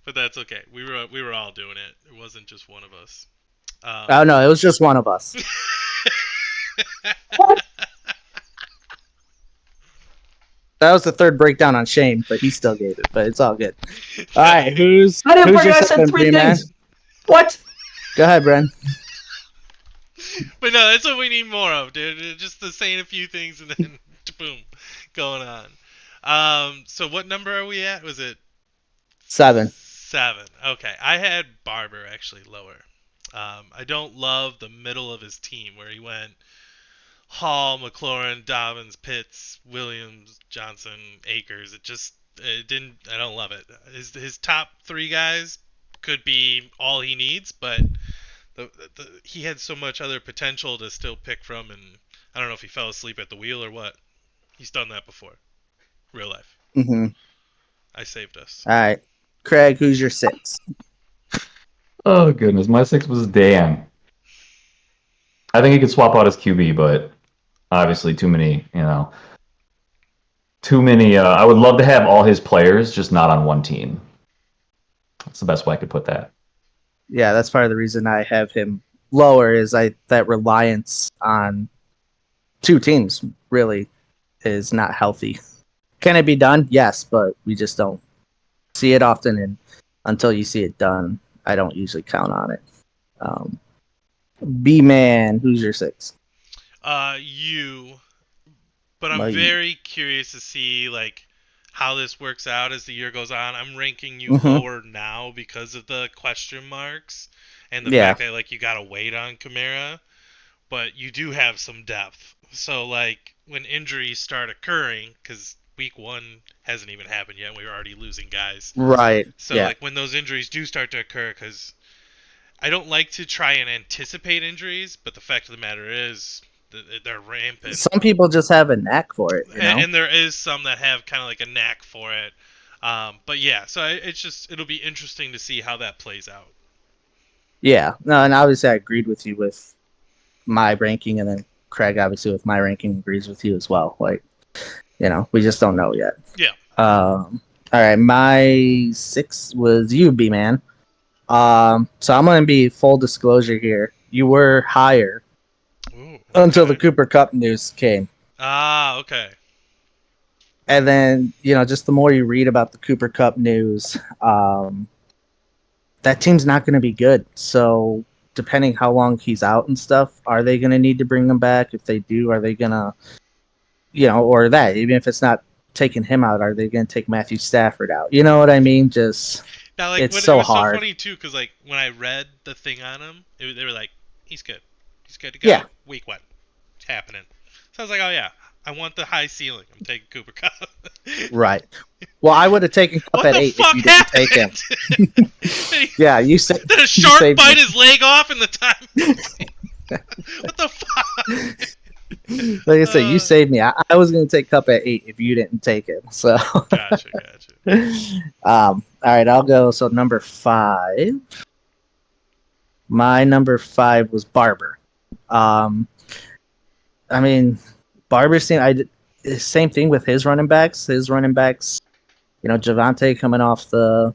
But that's okay. We were all doing it. It wasn't just one of us. Oh, no, it was just one of us. That was the third breakdown on Shane, but he still gave it. But it's all good. All right, who's I didn't who's forget your I said second, 3 man? things. What? Go ahead, Bren. But no, that's what we need more of, dude. Just to saying a few things and then boom, going on. So what number are we at? Was it 7? 7? Okay, I had Barber actually lower. I don't love the middle of his team where he went Hall, McLaurin, Dobbins, Pitts, Williams, Johnson, Akers. It didn't. I don't love it. His top 3 guys could be all he needs, but he had so much other potential to still pick from, and I don't know if he fell asleep at the wheel or what. He's done that before, real life. Mm-hmm. I saved us. All right, Craig, who's your 6? Oh goodness, my 6 was Dan. I think he could swap out his QB, but obviously too many. Too many. I would love to have all his players, just not on one team. That's the best way I could put that. Yeah, that's part of the reason I have him lower. Is that reliance on 2 teams really is not healthy. Can it be done? Yes, but we just don't see it often, and until you see it done, I don't usually count on it. B-Man, who's your 6? You. But I'm very curious to see like how this works out as the year goes on. I'm ranking you lower now because of the question marks and the fact that like you gotta wait on Kamara, but you do have some depth. So like when injuries start occurring, because week 1 hasn't even happened yet, and we're already losing guys. Right. So like when those injuries do start to occur, because I don't like to try and anticipate injuries, but the fact of the matter is they're rampant. Some people just have a knack for it, you know. And there is some that have kind of like a knack for it. But yeah, so it'll be interesting to see how that plays out. Yeah, no, and obviously I agreed with you with my ranking, and then Craig obviously with my ranking agrees with you as well. Like, you know, we just don't know yet. Yeah. All right, my 6 was you, B man. So I'm gonna be full disclosure here. You were higher until the Cooper Cup news came. Ah, okay. And then, you know, just the more you read about the Cooper Cup news, that team's not going to be good. So, depending how long he's out and stuff, are they going to need to bring him back? If they do, are they going to, you know, or that, even if it's not taking him out, are they going to take Matthew Stafford out? You know what I mean? Just, now, like, it's when it so was so hard. funny too, because like when I read the thing on him, they were like, he's good to go. Yeah. Week 1, it's happening. So I was like, oh yeah, I want the high ceiling. I'm taking Cooper Cup. Right. Well, I would have taken Cup what at the 8 if fuck you didn't take him. happened? Yeah, you said. Did a shark bite his leg off in the time? What the fuck? Like I said, you saved me. I was going to take Cup at 8 if you didn't take it. So. Gotcha. All right, I'll go. So number 5. My number 5 was Barber. I mean, Barber's team. Same thing with his running backs. His running backs, you know, Javante coming off the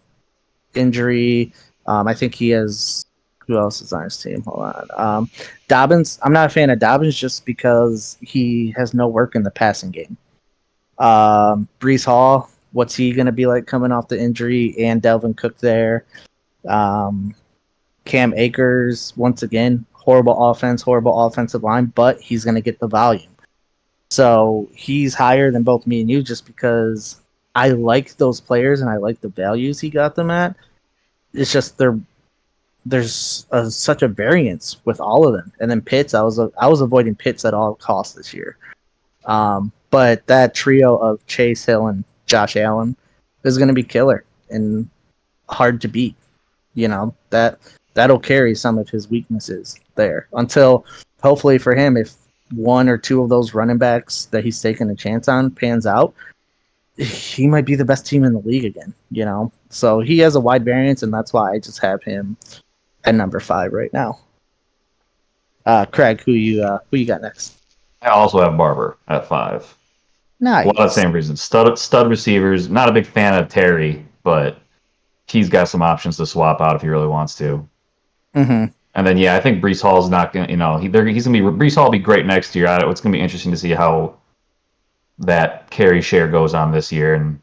injury. I think he has. Who else is on his team? Hold on. Dobbins. I'm not a fan of Dobbins just because he has no work in the passing game. Brees Hall. What's he going to be like coming off the injury? And Delvin Cook there. Cam Akers, once again, horrible offense, horrible offensive line, but he's going to get the volume. So he's higher than both me and you just because I like those players and I like the values he got them at. It's just there's such a variance with all of them. And then Pitts, I was avoiding Pitts at all costs this year. But that trio of Chase Hill and Josh Allen is going to be killer and hard to beat. You know, that'll carry some of his weaknesses there until hopefully for him, if one or two of those running backs that he's taking a chance on pans out, he might be the best team in the league again, you know? So he has a wide variance, and that's why I just have him at number 5 right now. Craig, who you got next? I also have Barber at 5. Nice. A lot of the same reasons. Stud receivers. Not a big fan of Terry, but he's got some options to swap out if he really wants to. Mm-hmm. And then, I think Brees Hall is not going to, he's going to be, Brees Hall will be great next year. It's going to be interesting to see how that carry share goes on this year and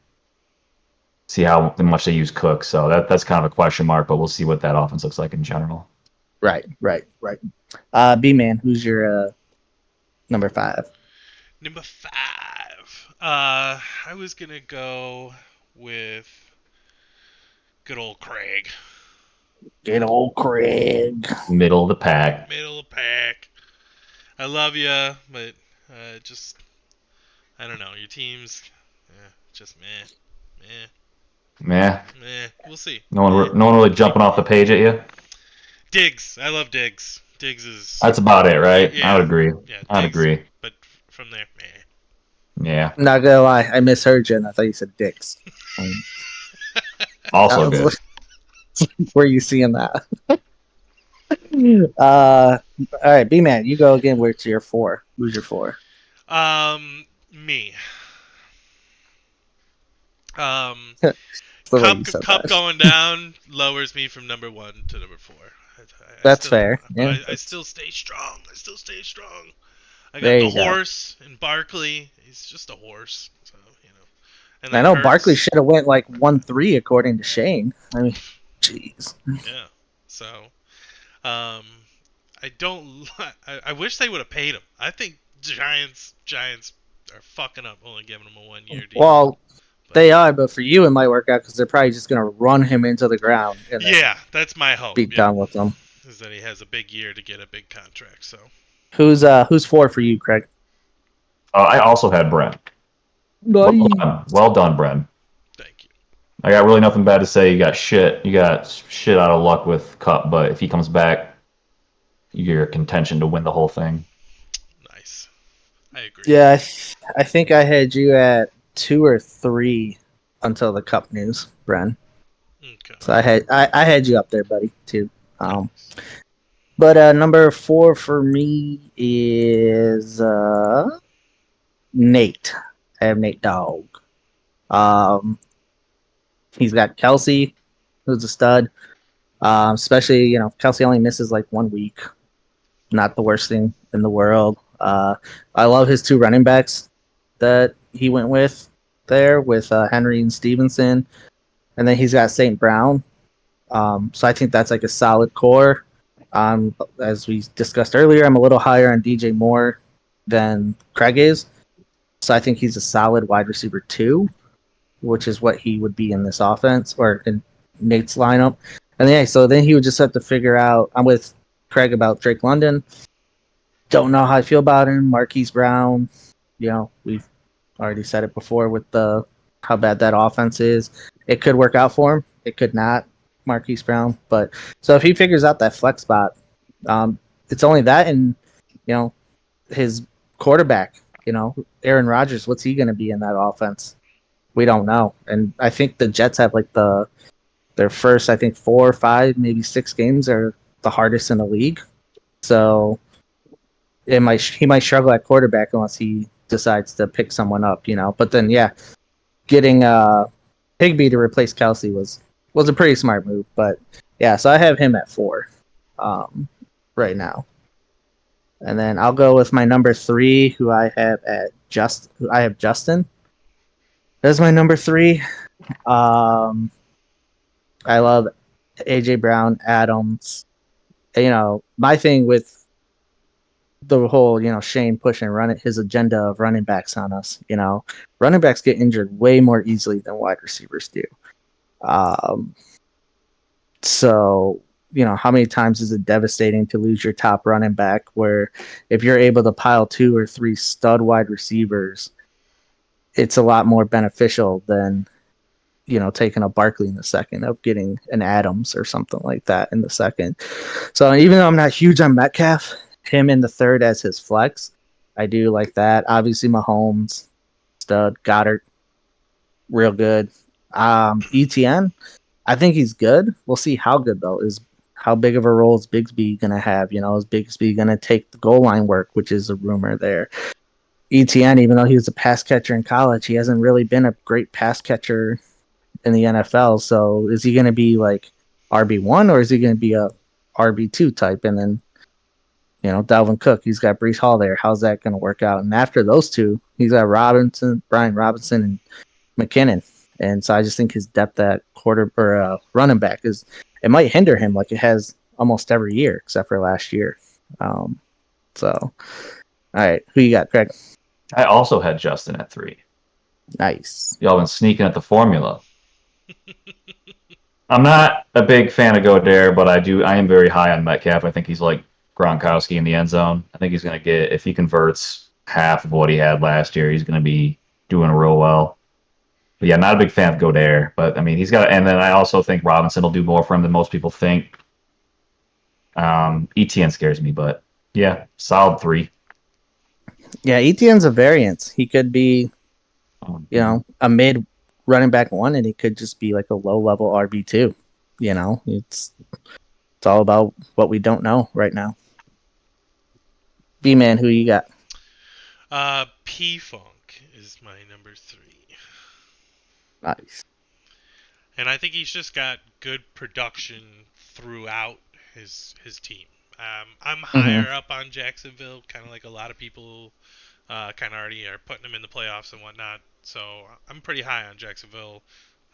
see how much they use Cook. So that's kind of a question mark, but we'll see what that offense looks like in general. Right. B-Man, who's your number 5? Number 5. I was going to go with good old Craig. Good old Craig. Middle of the pack. I love you, but just I don't know. Your team's just meh. We'll see. No one really jumping off the page at you. Diggs. I love Diggs. Diggs is. That's about it, right? Yeah, I would agree. Yeah, I'd agree. But from there, meh. Yeah. Not gonna lie, I misheard you, and I thought you said dicks. Also good. Where are you seeing that? All right, B-Man, you go again. Where's your 4? Who's your 4? Me. Cup going down lowers me from number 1 to number 4. That's fair. But yeah, I still stay strong. I got there the you go. horse and Barkley. He's just a horse, so you know. And I know Hurts. Barkley should have went like 1-3 according to Shane. I mean, jeez. Yeah. So, I don't. I wish they would have paid him. I think Giants are fucking up only giving him a 1-year deal. Well, But they are, but for you, it might work out because they're probably just going to run him into the ground and then yeah, that's my hope. be Yep, done with him. is that he has a big year to get a big contract. So Who's four for you, Craig? I also had Brent. Well Nice. done. Well done, Brent. thank you. I got really nothing bad to say. You got shit. You got shit out of luck with Cup, but if he comes back, you're contention to win the whole thing. Nice. I agree. Yeah, I think I had you at 2 or 3 until the Cup news, Bren. Okay. So I had you up there, buddy, too. Nice. But number 4 for me is Nate. I have Nate Dogg. Um, he's got Kelsey, who's a stud. Especially, Kelsey only misses like 1 week. Not the worst thing in the world. I love his 2 running backs that he went with there with Henry and Stevenson. And then he's got St. Brown. So I think that's like a solid core. As we discussed earlier, I'm a little higher on DJ Moore than Craig is. So I think he's a solid wide receiver 2, which is what he would be in this offense or in Nate's lineup. And yeah, so then he would just have to figure out. I'm with Craig about Drake London. Don't know how I feel about him. Marquise Brown, we've already said it before with the how bad that offense is. It could work out for him. It could not. Marquise Brown, but so if he figures out that flex spot, it's only that, and his quarterback. Aaron Rodgers. What's he going to be in that offense? We don't know, and I think the Jets have like their first, I think 4 or 5, maybe 6 games are the hardest in the league. So he might struggle at quarterback unless he decides to pick someone up, But then yeah, getting Higbee to replace Kelsey was a pretty smart move. But yeah, so I have him at 4 right now. And then I'll go with my number 3, who I have Justin. That's my number 3. I love AJ Brown, Adams. My thing with the whole, Shane pushing his agenda of running backs on us. Running backs get injured way more easily than wide receivers do. Um, so how many times is it devastating to lose your top running back? Where if you're able to pile 2 or 3 stud wide receivers, it's a lot more beneficial than taking a Barkley in the second, of getting an Adams or something like that in the second. So even though I'm not huge on Metcalf, him in the third as his flex, I do like that. Obviously, Mahomes, stud, Goddard, real good. ETN, I think he's good. We'll see how good though. Is how big of a role is Bigsby gonna have? Is Bigsby gonna take the goal line work, which is a rumor there. ETN, even though he was a pass catcher in college, he hasn't really been a great pass catcher in the NFL. So is he going to be like RB1 or is he going to be a RB2 type? And then, Dalvin Cook, he's got Brees Hall there. How's that going to work out? And after those two, he's got Brian Robinson, and McKinnon. And so I just think his depth at quarter or running back it might hinder him like it has almost every year except for last year. So, all right, who you got, Craig? I also had Justin at 3. Nice. Y'all been sneaking at the formula. I'm not a big fan of Godare, but I am very high on Metcalf. I think he's like Gronkowski in the end zone. I think he's going to get, if he converts half of what he had last year, he's going to be doing real well. But yeah, not a big fan of Godare, but I mean, he's got, and then I also think Robinson will do more for him than most people think. ETN scares me, but yeah, solid 3. Yeah, ETN's a variance. He could be, a mid running back 1, and he could just be like a low level RB2. It's all about what we don't know right now. B man, who you got? P Funk is my number 3. Nice. And I think he's just got good production throughout his team. I'm higher up on Jacksonville, kind of like a lot of people kind of already are putting him in the playoffs and whatnot. So I'm pretty high on Jacksonville.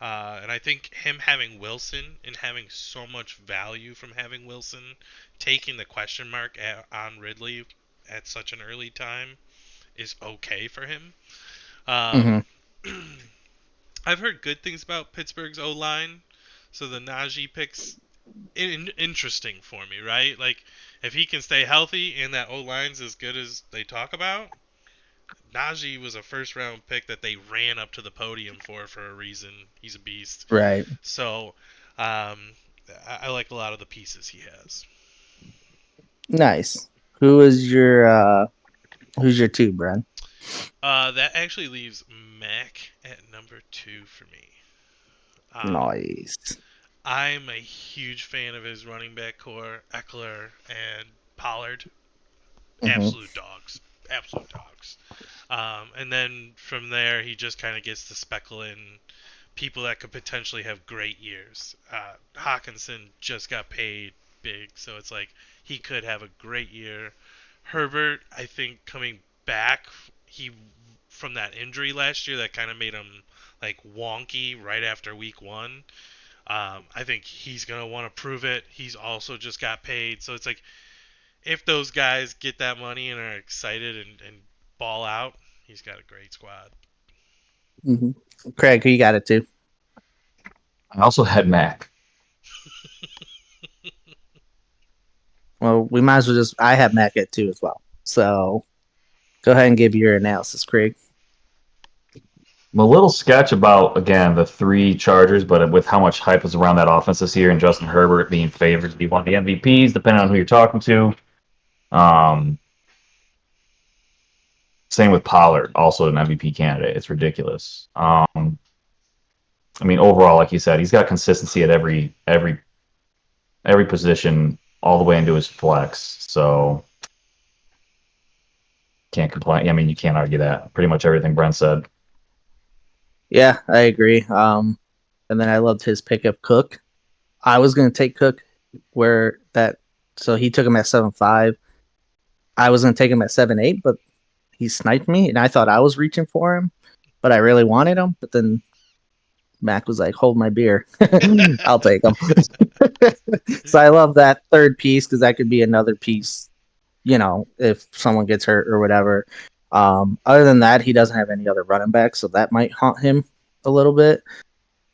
And I think him having Wilson and having so much value from having Wilson, taking the question mark on Ridley at such an early time, is okay for him. Mm-hmm. Um, I've heard good things about Pittsburgh's O line, so the Najee pick's interesting for me, right? Like, if he can stay healthy and that O line's as good as they talk about, Najee was a first round pick that they ran up to the podium for a reason. He's a beast. Right. So, um, I like a lot of the pieces he has. Nice. Who is your who's your two, Brad? That actually leaves Mac at number 2 for me. Um, Nice. I'm a huge fan of his running back core, Eckler and Pollard. Mm-hmm. Absolute dogs. Absolute dogs. And then from there, he just kind of gets to speckle in people that could potentially have great years. Hawkinson just got paid big, so it's like he could have a great year. Herbert, I think coming back, he from that injury last year that kind of made him like wonky right after week 1. I think he's gonna want to prove it. He's also just got paid, so it's like if those guys get that money and are excited and ball out, he's got a great squad. Mm-hmm. Craig, who you got it to? I also had Mac. Well, we might as well just. I have Mac at two as well. So go ahead and give your analysis, Craig. I'm a little sketch about, again, the 3 Chargers, but with how much hype is around that offense this year and Justin Herbert being favored to be one of the MVPs, depending on who you're talking to. Um, Same with Pollard, also an MVP candidate. It's ridiculous. I mean, overall, like you said, he's got consistency at every position, all the way into his flex. So can't complain. I mean, you can't argue that. Pretty much everything Brent said. Yeah, I agree. And then I loved his pick of Cook. I was gonna take Cook where that, so he took him at 7.5. I was gonna take him at 7.8, but he sniped me, and I thought I was reaching for him, but I really wanted him. But then Mac was like, "Hold my beer, I'll take him." So I love that third piece because that could be another piece, if someone gets hurt or whatever. Other than that, he doesn't have any other running backs, so that might haunt him a little bit.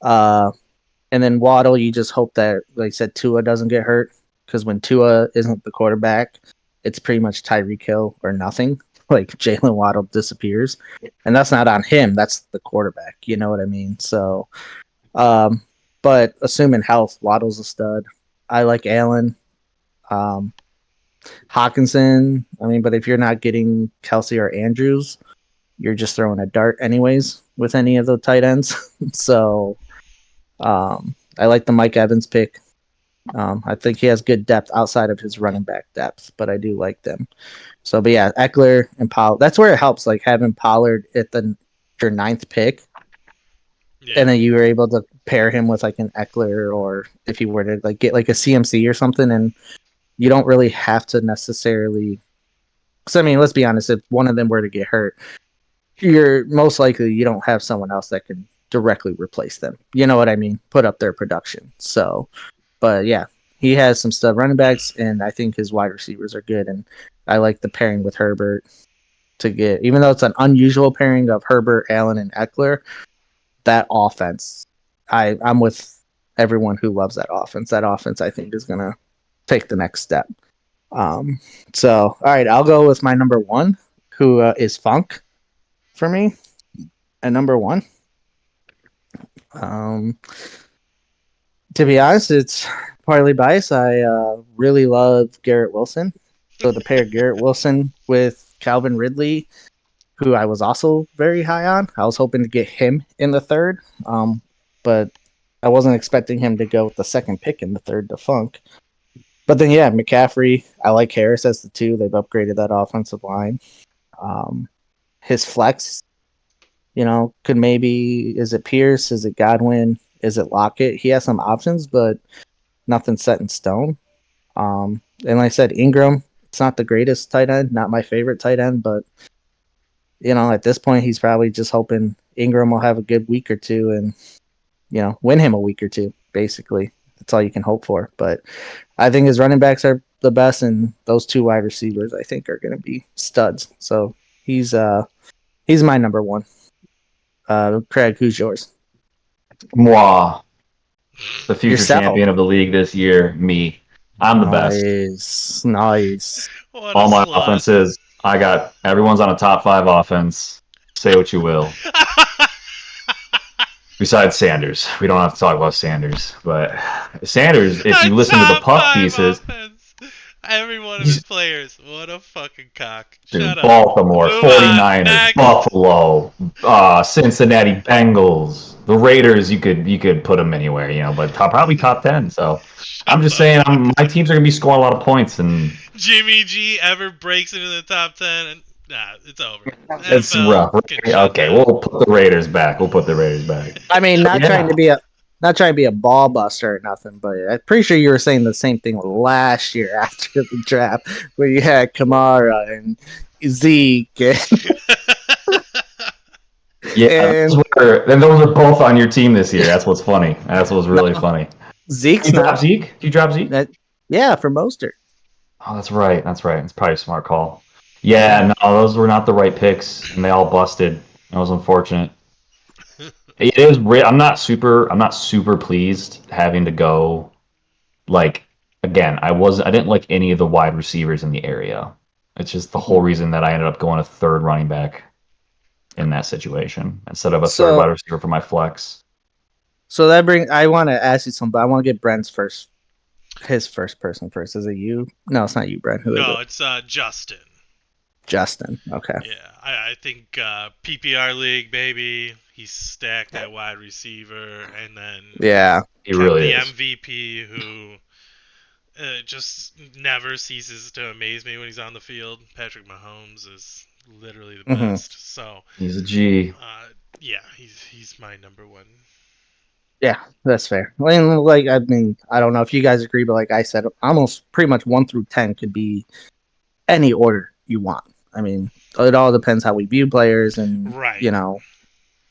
Uh, and then Waddle, you just hope that, like I said, Tua doesn't get hurt because when Tua isn't the quarterback, it's pretty much Tyreek Hill or nothing. Like Jalen Waddle disappears, and that's not on him. That's the quarterback. You know what I mean? So, um, but assuming health, Waddle's a stud. I like Allen. Um, Hawkinson. I mean, but if you're not getting Kelsey or Andrews, you're just throwing a dart anyways with any of the tight ends. So I like the Mike Evans pick. I think he has good depth outside of his running back depth, but I do like them. So, but yeah, Eckler and Pollard. That's where it helps, like having Pollard at your ninth pick, Yeah. and then you were able to pair him with like an Eckler, or if you were to like get like a CMC or something, and you don't really have to necessarily. Because I mean, let's be honest, if one of them were to get hurt, you're most likely you don't have someone else that can directly replace them. You know what I mean? Put up their production. So, but yeah, he has some stud running backs, and I think his wide receivers are good. And I like the pairing with Herbert to get, even though it's an unusual pairing of Herbert, Allen, and Eckler, that offense, I'm with everyone who loves that offense. That offense, I think, is going to take the next step. Um, so, all right, I'll go with my number one, who is Funk for me at number one. Um, to be honest, it's partly biased. I really love Garrett Wilson. So to pair Garrett Wilson with Calvin Ridley, who I was also very high on, I was hoping to get him in the third, but I wasn't expecting him to go with the second pick in the third to Funk. But then, yeah, McCaffrey, I like Harris as the two. They've upgraded that offensive line. Um, his flex, could maybe, is it Pierce? Is it Godwin? Is it Lockett? He has some options, but nothing set in stone. And like I said, Ingram, it's not the greatest tight end, not my favorite tight end, but at this point, he's probably just hoping Ingram will have a good week or two and win him a week or two. Basically, that's all you can hope for. But I think his running backs are the best, and those two wide receivers I think are going to be studs. So He's my number one. Craig, who's yours? Moi, the future Yourself. champion of the league this year. Me, I'm the best. Nice. What All a my slut. offenses, I got everyone's on a top 5 offense. Say what you will. Besides Sanders, we don't have to talk about Sanders, but Sanders, if you A listen to the top puck 5 pieces, offense. Every one of his players. What a fucking cock. Shut dude, up. Baltimore, Move on. 49ers, Next. Buffalo, Cincinnati Bengals, the Raiders, you could put them anywhere, but probably top 10. So I'm just saying, my teams are gonna be scoring a lot of points, and Jimmy G ever breaks into the top 10, and nah, it's over. it's NFL rough. Okay, down. we'll put the Raiders back. I mean, not Yeah. trying to be a ball buster or nothing, but I'm pretty sure you were saying the same thing last year after the draft, where you had Kamara and Zeke. Yeah, And those were both on your team this year. That's what's funny. That's what's really funny. Zeke's You drop not. Zeke? Do you drop Zeke? Yeah, for Mostert. Oh, that's right. That's right. It's probably a smart call. Yeah, no, those were not the right picks, and they all busted. That was unfortunate. It is. I'm not super pleased having to go. Like again, I didn't like any of the wide receivers in the area. It's just the whole reason that I ended up going a third running back in that situation instead of a third wide receiver for my flex. So I want to ask you something, but I want to get Brent's his first person first. Is it you? No, it's not you, Brent. Who is it? No, it's Justin. Justin. Okay. Yeah, I think PPR league, baby. He's stacked at wide receiver, and then He really the is. MVP who just never ceases to amaze me when he's on the field. Patrick Mahomes is literally the best. So he's a G. Yeah, he's my number one. Yeah, that's fair. I mean, I don't know if you guys agree, but like I said, almost pretty much 1 through 10 could be any order you want. I mean, it all depends how we view players and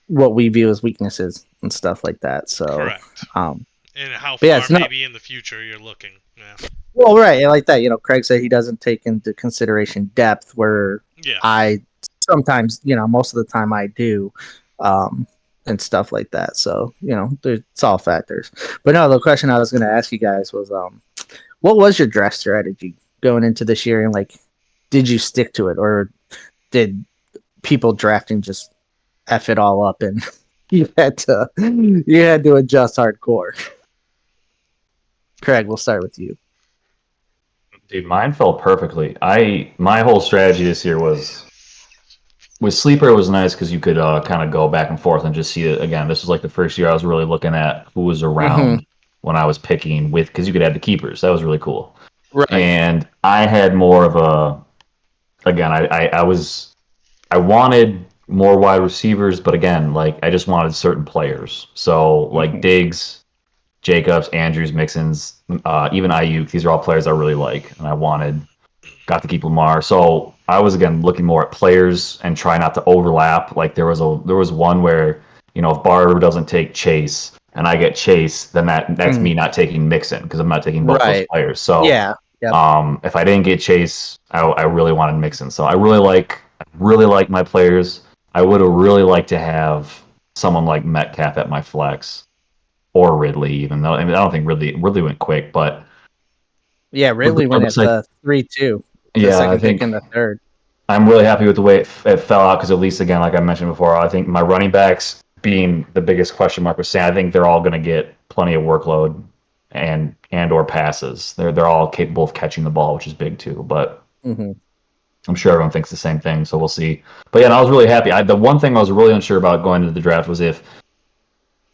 what we view as weaknesses and stuff like that. So correct. And how far maybe in the future you're looking. Yeah. Well, right, like that. Craig said he doesn't take into consideration depth, where I sometimes, most of the time I do. And stuff like that. So, it's all factors. But no, the question I was going to ask you guys was, what was your draft strategy going into this year? And did you stick to it, or did people drafting just F it all up and you had to adjust hardcore? Craig, we'll start with you. Dude, mine fell perfectly. My whole strategy this year was with Sleeper. It was nice because you could kind of go back and forth and just see it again. This was like the first year I was really looking at who was around when I was picking because you could add the keepers. That was really cool. Right. And I had more of I wanted more wide receivers, but again, I just wanted certain players. So Diggs, Jacobs, Andrews, Mixon's, even Ayuk. These are all players I really like, and got to keep Lamar. So I was again looking more at players and try not to overlap. Like there was one where if Barber doesn't take Chase and I get Chase, then that's me not taking Mixon because I'm not taking both those players. So if I didn't get Chase, I really wanted Mixon. So I really like my players. I would have really liked to have someone like Metcalf at my flex. Or Ridley, even though I don't think Ridley went quick, but Ridley went at the 3-2. Yeah, second pick in the third. I'm really happy with the way it fell out because at least again, like I mentioned before, I think my running backs being the biggest question mark with Sam, I think they're all going to get plenty of workload and or passes. They're all capable of catching the ball, which is big too. But I'm sure everyone thinks the same thing, so we'll see. But yeah, I was really happy. The one thing I was really unsure about going into the draft was if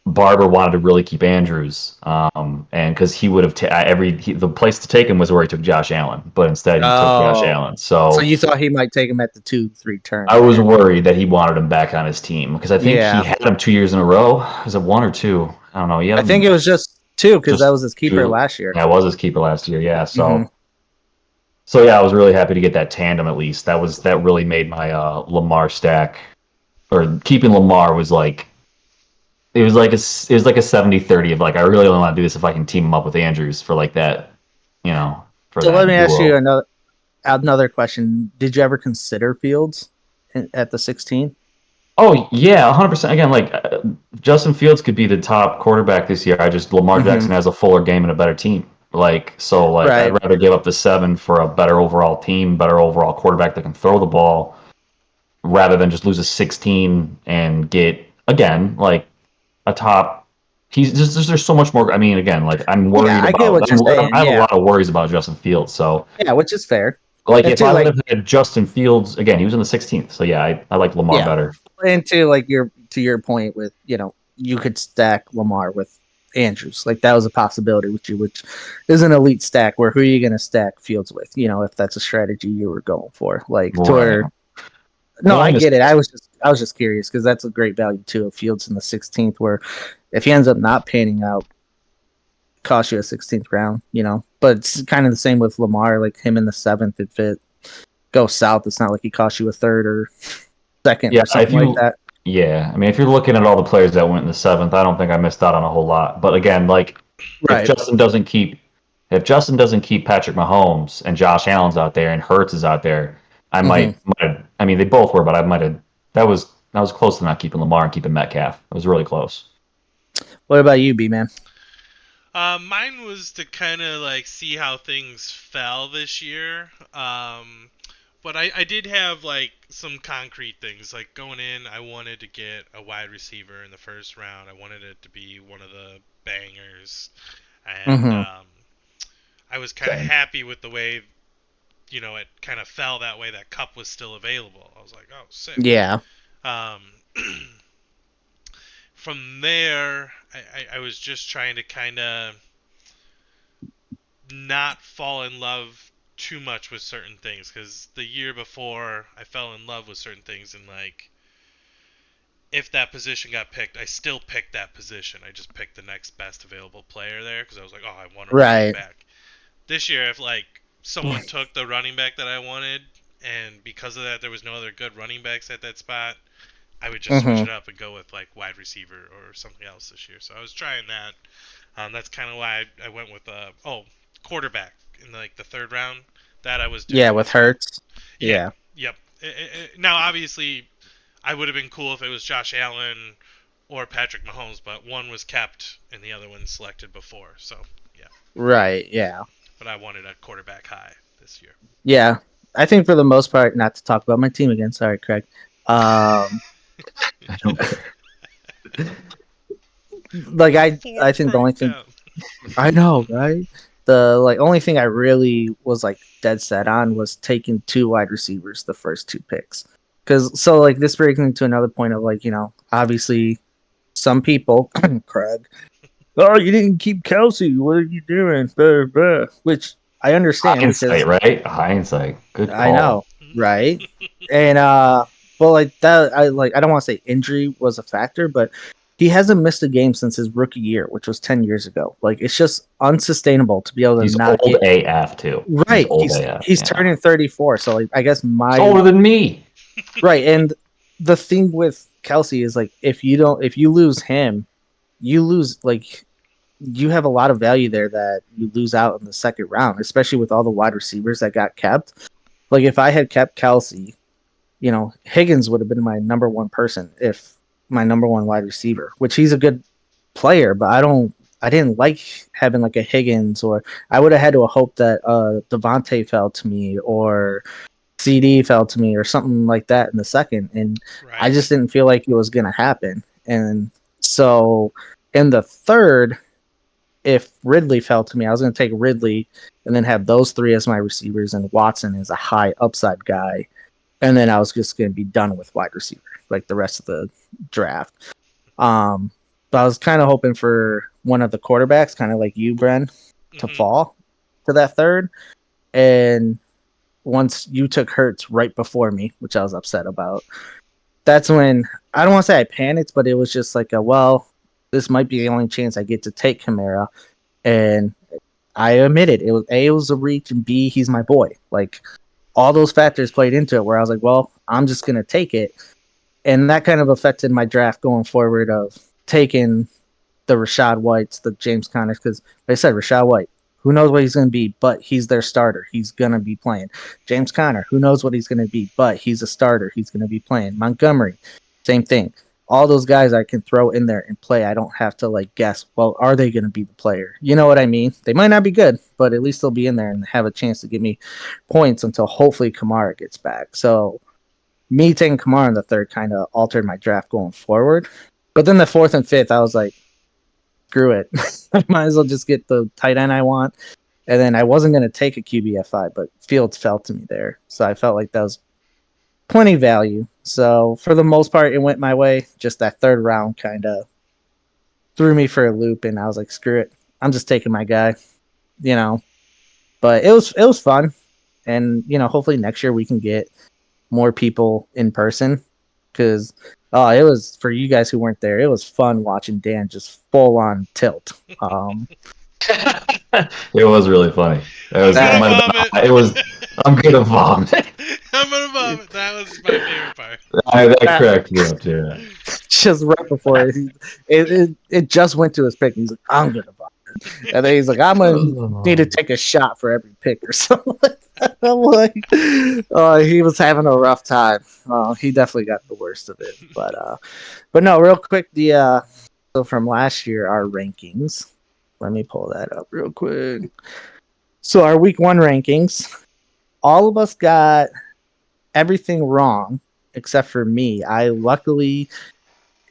Barber wanted to really keep Andrews, and because he would have the place to take him was where he took Josh Allen, but instead he took Josh Allen. So you thought he might take him at the 2-3 turn? I was worried that he wanted him back on his team because I think he had him 2 years in a row. Was it 1 or 2? I don't know. I think it was just 2 because that was his keeper last year. Yeah, it was his keeper last year. Yeah, so yeah, I was really happy to get that tandem at least. That really made my Lamar stack, or keeping Lamar was like. It was like a 70-30 of I really only want to do this if I can team him up with Andrews for that, for so that let me duo. ask you another question. Did you ever consider Fields at the 16? Oh yeah, 100%. Again, like Justin Fields could be the top quarterback this year. Lamar Jackson has a fuller game and a better team. I'd Right. rather give up the 7 for a better overall team, better overall quarterback that can throw the ball, rather than just lose a 16 and get again like a top. He's just there's so much more. I mean, again, like I'm Yeah, worried I get about. what you're saying. I have a Yeah. lot of worries about Justin Fields. So Yeah, which is fair. like And if too, I would like, have had Justin Fields again, he was in the 16th. So yeah, I like Lamar yeah. better. And like your point with, you could stack Lamar with Andrews. Like that was a possibility with you, which is an elite stack where who are you gonna stack Fields with, if that's a strategy you were going for. Like to Right. where no, I Point is, get it. I was just curious because that's a great value too of Fields in the 16th, where if he ends up not panning out, cost you a 16th round. But it's kind of the same with Lamar, like him in the 7th. If it goes south, it's not like he cost you a third or second yeah, or something like that. I mean, if you're looking at all the players that went in the 7th, I don't think I missed out on a whole lot. But again, like if Right. Justin doesn't keep if Justin doesn't keep Patrick Mahomes and Josh Allen's out there and Hurts is out there, I Mm-hmm. might have. I mean, they both were, but I might have. That was close to not keeping Lamar and keeping Metcalf. It was really close. What about you, B man? Mine was to kind of like see how things fell this year. But I did have like some concrete things. Like going in, I wanted to get a wide receiver in the first round. I wanted it to be one of the bangers, and Mm-hmm. I was kind of Same. happy with the way it kind of fell that way. That Cup was still available. I was like, oh, sick. Yeah. Um, from there, I was just trying to kind of not fall in love too much with certain things, because the year before I fell in love with certain things, and like if that position got picked, I still picked that position. I just picked the next best available player there because I was like, oh, I want a running Right. back. This year, if like someone took the running back that I wanted, and because of that there was no other good running backs at that spot, I would just switch Mm-hmm. it up and go with like wide receiver or something else this year. So I was trying that. That's kind of why I went with quarterback in like the third round. That I was Yeah, doing with as well. Hurts. Yeah. Yeah. Yep. Now, obviously, I would have been cool if it was Josh Allen or Patrick Mahomes, but one was kept and the other one selected before. So yeah. Right. Yeah. But I wanted a quarterback high this year. Yeah. I think for the most part, not to talk about my team again. Sorry, Craig. Um, I don't care. like I Fourth think the only thing breakdown. I know, right? The like only thing I really was like dead set on was taking two wide receivers the first two picks. Cause so like this brings me to another point of like, obviously some people, Craig, oh, you didn't keep Kelsey. What are you doing? Blah, blah. Which I understand Hindsight, because right? Hindsight. Good I call. know, right? And but like that, I don't want to say injury was a factor, but he hasn't missed a game since his rookie year, which was 10 years ago. Like it's just unsustainable to be able to He's not old get AF too. He's right. old He's AF. he's Yeah. turning 34, so like I guess He's my older than me. right. And the thing with Kelsey is like if you lose him, you lose like you have a lot of value there that you lose out in the second round, especially with all the wide receivers that got kept. Like if I had kept Kelsey, Higgins would have been my number one person if my number one wide receiver, which he's a good player, but I didn't like having like a Higgins, or I would have had to hope that Devontae fell to me or CD fell to me or something like that in the second. And I Right. just didn't feel like it was going to happen. And so in the third, if Ridley fell to me, I was going to take Ridley and then have those three as my receivers, and Watson is a high upside guy. And then I was just going to be done with wide receiver like the rest of the draft. Um, but I was kind of hoping for one of the quarterbacks, kind of like you, Bren, to Hmm. fall to that third. And once you took Hurts right before me, which I was upset about, that's when I don't want to say I panicked, but it was just like, this might be the only chance I get to take Kamara. And I admitted it was a reach, and B, he's my boy. Like all those factors played into it where I was like, well, I'm just going to take it. And that kind of affected my draft going forward of taking the Rashad Whites, the James Connors, because they said Rashad White, who knows what he's going to be, but he's their starter. He's going to be playing. James Conner, who knows what he's going to be, but he's a starter. He's going to be playing. Montgomery, same thing. All those guys I can throw in there and play. I don't have to like guess, well, are they going to be the player? You know what I mean? They might not be good, but at least they'll be in there and have a chance to give me points until hopefully Kamara gets back. So me taking Kamara in the third kind of altered my draft going forward. But then the fourth and fifth, I was like, screw it. I might as well just get the tight end I want. And then I wasn't going to take a QB at 5, but Fields fell to me there. So I felt like that was plenty value. So for the most part, it went my way. Just that third round kind of threw me for a loop, and I was like, screw it. I'm just taking my guy, you know. But it was fun. And, you know, hopefully next year we can get more people in person because it was, for you guys who weren't there, it was fun watching Dan just full on tilt. It was really funny. It was. I'm gonna vomit. I'm gonna vomit. That was my favorite part. That cracked me up too. Just right before it just went to his pick. He's like, I'm gonna vomit. And then he's like, I'm gonna need to take a shot for every pick or something like that. I'm like, he was having a rough time. He definitely got the worst of it. But no, real quick, so from last year, our rankings. Let me pull that up real quick. So our week 1 rankings, all of us got everything wrong except for me. I luckily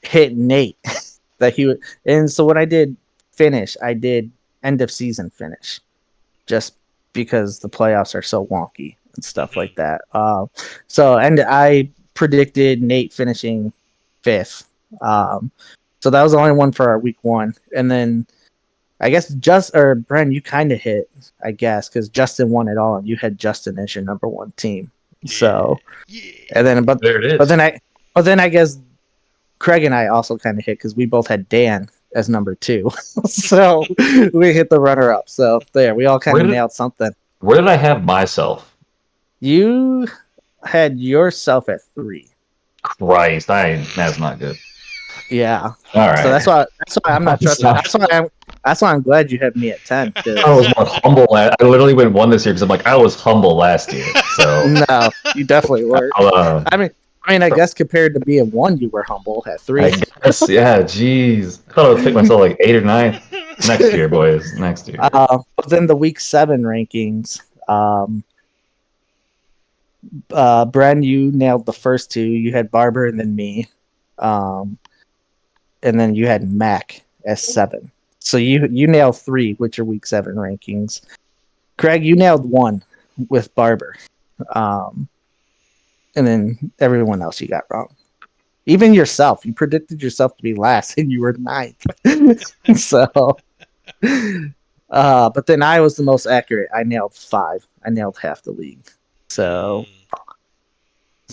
hit Nate that he would, and so when I did finish, I did end of season finish, just because the playoffs are so wonky and stuff like that. And I predicted Nate finishing 5th. So that was the only one for our week 1, and then I guess Bren, you kind of hit, I guess, because Justin won it all, and you had Justin as your number 1 team. Yeah. So, and then there it is. But then I guess Craig and I also kind of hit because we both had Dan as number 2. So we hit the runner up. So there, we all kind of nailed something. Where did I have myself? You had yourself at 3. Christ, that's not good. Yeah. All right. So that's why I'm not trusting. That's why I'm glad you had me at 10. I was more humble. I literally won this year because I'm like, I was humble last year. So no, you definitely were. I guess compared to being 1, you were humble at 3. I guess, yeah. Jeez, I thought I would pick myself like 8 or 9 next year, boys. Next year. But then the week 7 rankings, Bren, you nailed the first 2. You had Barber and then me, and then you had Mac as 7. So you nailed 3 with your week 7 rankings. Craig, you nailed 1 with Barber, and then everyone else you got wrong. Even yourself, you predicted yourself to be last, and you were 9th. So, but then I was the most accurate. I nailed 5. I nailed half the league. So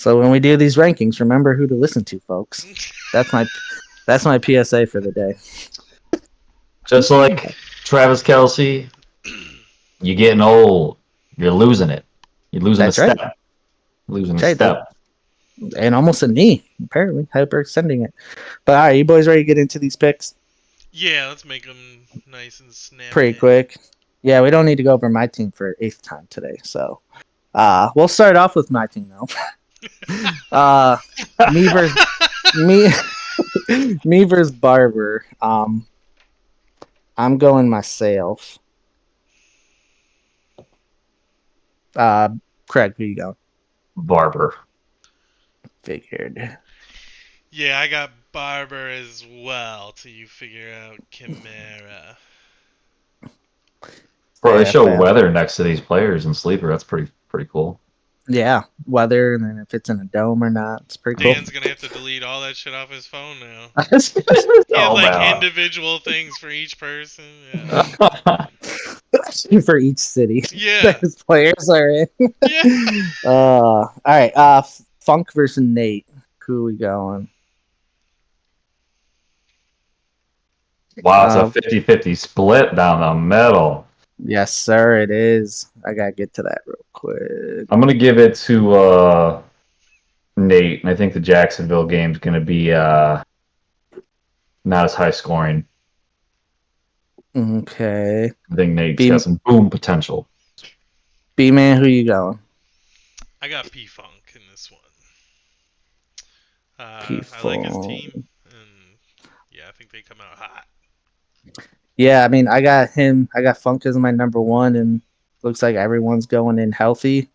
when we do these rankings, remember who to listen to, folks. That's my PSA for the day. Just like Travis Kelce, you're getting old. You're losing it. You're losing a step. Right. Losing a step. And almost a knee, apparently. Hyperextending it. But all right, you boys ready to get into these picks? Yeah, let's make them nice and snappy. Pretty quick. Yeah, we don't need to go over my team for 8th time today. So we'll start off with my team, though. Me versus Barber. I'm going myself. Craig, who you going? Barber. Figured. Yeah, I got Barber as well till you figure out Chimera. Bro, they show weather next to these players in Sleeper. That's pretty cool. Yeah, weather, and then if it's in a dome or not, it's pretty cool. Dan's gonna have to delete all that shit off his phone now. He has individual things for each person. Yeah. For each city. Yeah. That his players are in. Yeah. All right. Funk versus Nate. Who are we going? Wow, it's a 50-50 split down the middle. Yes, sir, it is. I gotta get to that real quick. I'm gonna give it to Nate, and I think the Jacksonville game's gonna be not as high scoring. Okay. I think Nate's B got some boom potential. Man, who you going? I got P Funk in this one. P I like his team, Funk. and yeah, I think they come out hot. Yeah, I mean, I got him. I got Funk as my number one, and looks like everyone's going in healthy.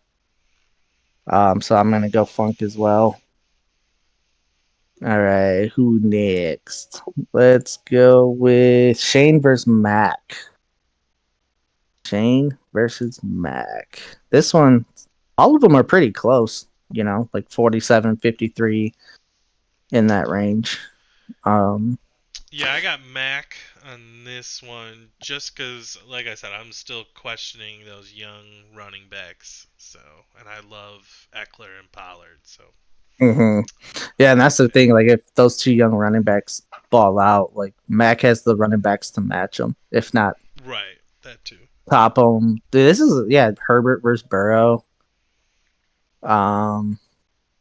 So I'm gonna go Funk as well. All right, who next? Let's go with Shane versus Mac. Shane versus Mac. This one, all of them are pretty close, like 47, 53 in that range. Um, Yeah, I got Mac on this one just because, like I said, I'm still questioning those young running backs. So, and I love Eckler and Pollard. So, mhm. Yeah, and that's the thing. Like, if those two young running backs ball out, like Mac has the running backs to match them. If not, right, that too. top them. This is Herbert versus Burrow. Um,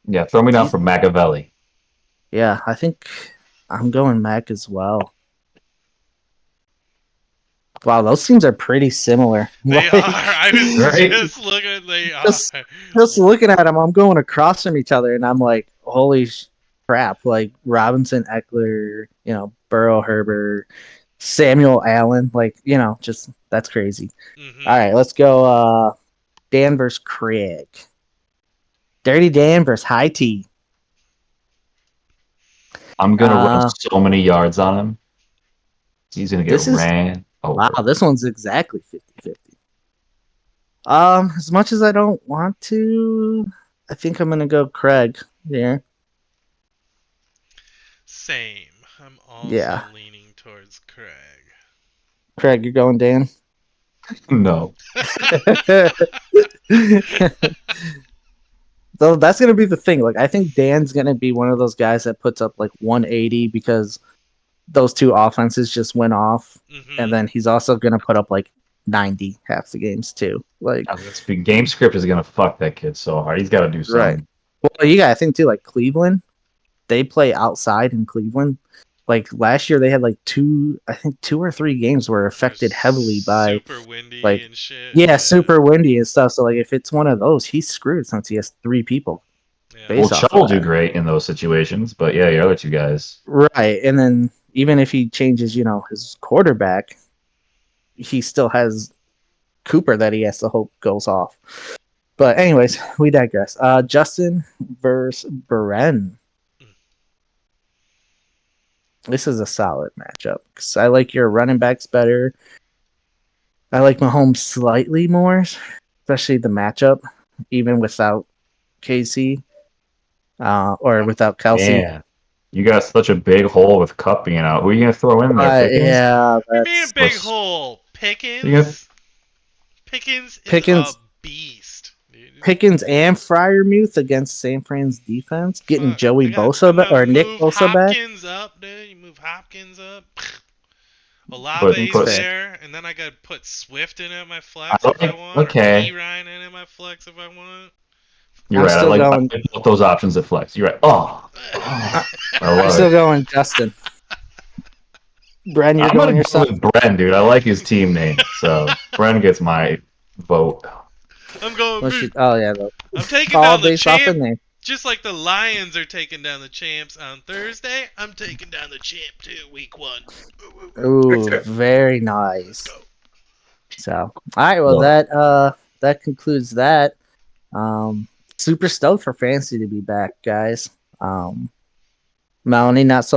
Yeah, throw me down these, for Machiavelli. yeah, I think I'm going Mac as well. Wow, those teams are pretty similar. They are. Like, I was Right? just looking. They are. just just looking at them, I'm going across from each other, and I'm like, holy crap! Like Robinson, Eckler, Burrow, Herbert, Samuel Allen, like just that's crazy. All Mm-hmm. right, let's go. Dan versus Craig. Dirty Dan versus High T. I'm going to run Uh, so many yards on him. He's going to get this is ran wow. over. This one's exactly 50-50. As much as I don't want to, I think I'm gonna go Craig here. Same. I'm also Yeah, leaning towards Craig. Craig, you're going Dan. No. So that's gonna be the thing. Like, I think Dan's gonna be one of those guys that puts up like 180 because those two offenses just went off, and Mm-hmm. then he's also gonna put up like 90 half the games too. Like, This game script is going to fuck that kid so hard. He's got to do right. something. Well, you got to think too. Like Cleveland, they play outside in Cleveland. Like last year, they had like I think 2 or 3 games were It was affected heavily by super windy like, and shit. yeah, Yeah. super windy and stuff. So like, if it's one of those, he's screwed since he has 3 people Yeah. Well, based off Chubb of will do that. great in those situations, but yeah, your other two guys. Right. And then even if he changes, his quarterback, he still has Cooper that he has to hope goes off. But anyways, we digress. Justin versus Beren. This is a solid matchup because I like your running backs better. I like Mahomes slightly more, especially the matchup, even without KC or without Kelsey. Man, you got such a big hole with Cup being out. Who are you going to throw in there? Pickens? Yeah, We made a that's Or big hole. you gonna, Pickens. Pickens is a Pickens. beast, dude. Pickens and Fryermuth against San Fran's defense, getting Fuck. Joey I'm Bosa gonna or Nick move Bosa back. Hopkins up, dude. You move Hopkins up. but Olave's Okay, there, and then I gotta put Swift in at my I flex if I like, want, or P okay, Ryan in at my flex if I want. you're I'm right. still I going. like both those options at flex. You're right. I- I I'm love still it. going Justin. Bren, you're I'm going gonna go yourself. with Bren, dude. I like his team name, so Bren gets my vote. I'm going What's me. your, oh yeah, I'm taking all down the based off champ. in there. Just like the Lions are taking down the champs on Thursday, I'm taking down the champ too, week 1. Woo, woo, woo. Ooh, very Let's nice. go. So, all right, well Love it. that concludes that. Super stoked for fantasy to be back, guys. Melanie, not so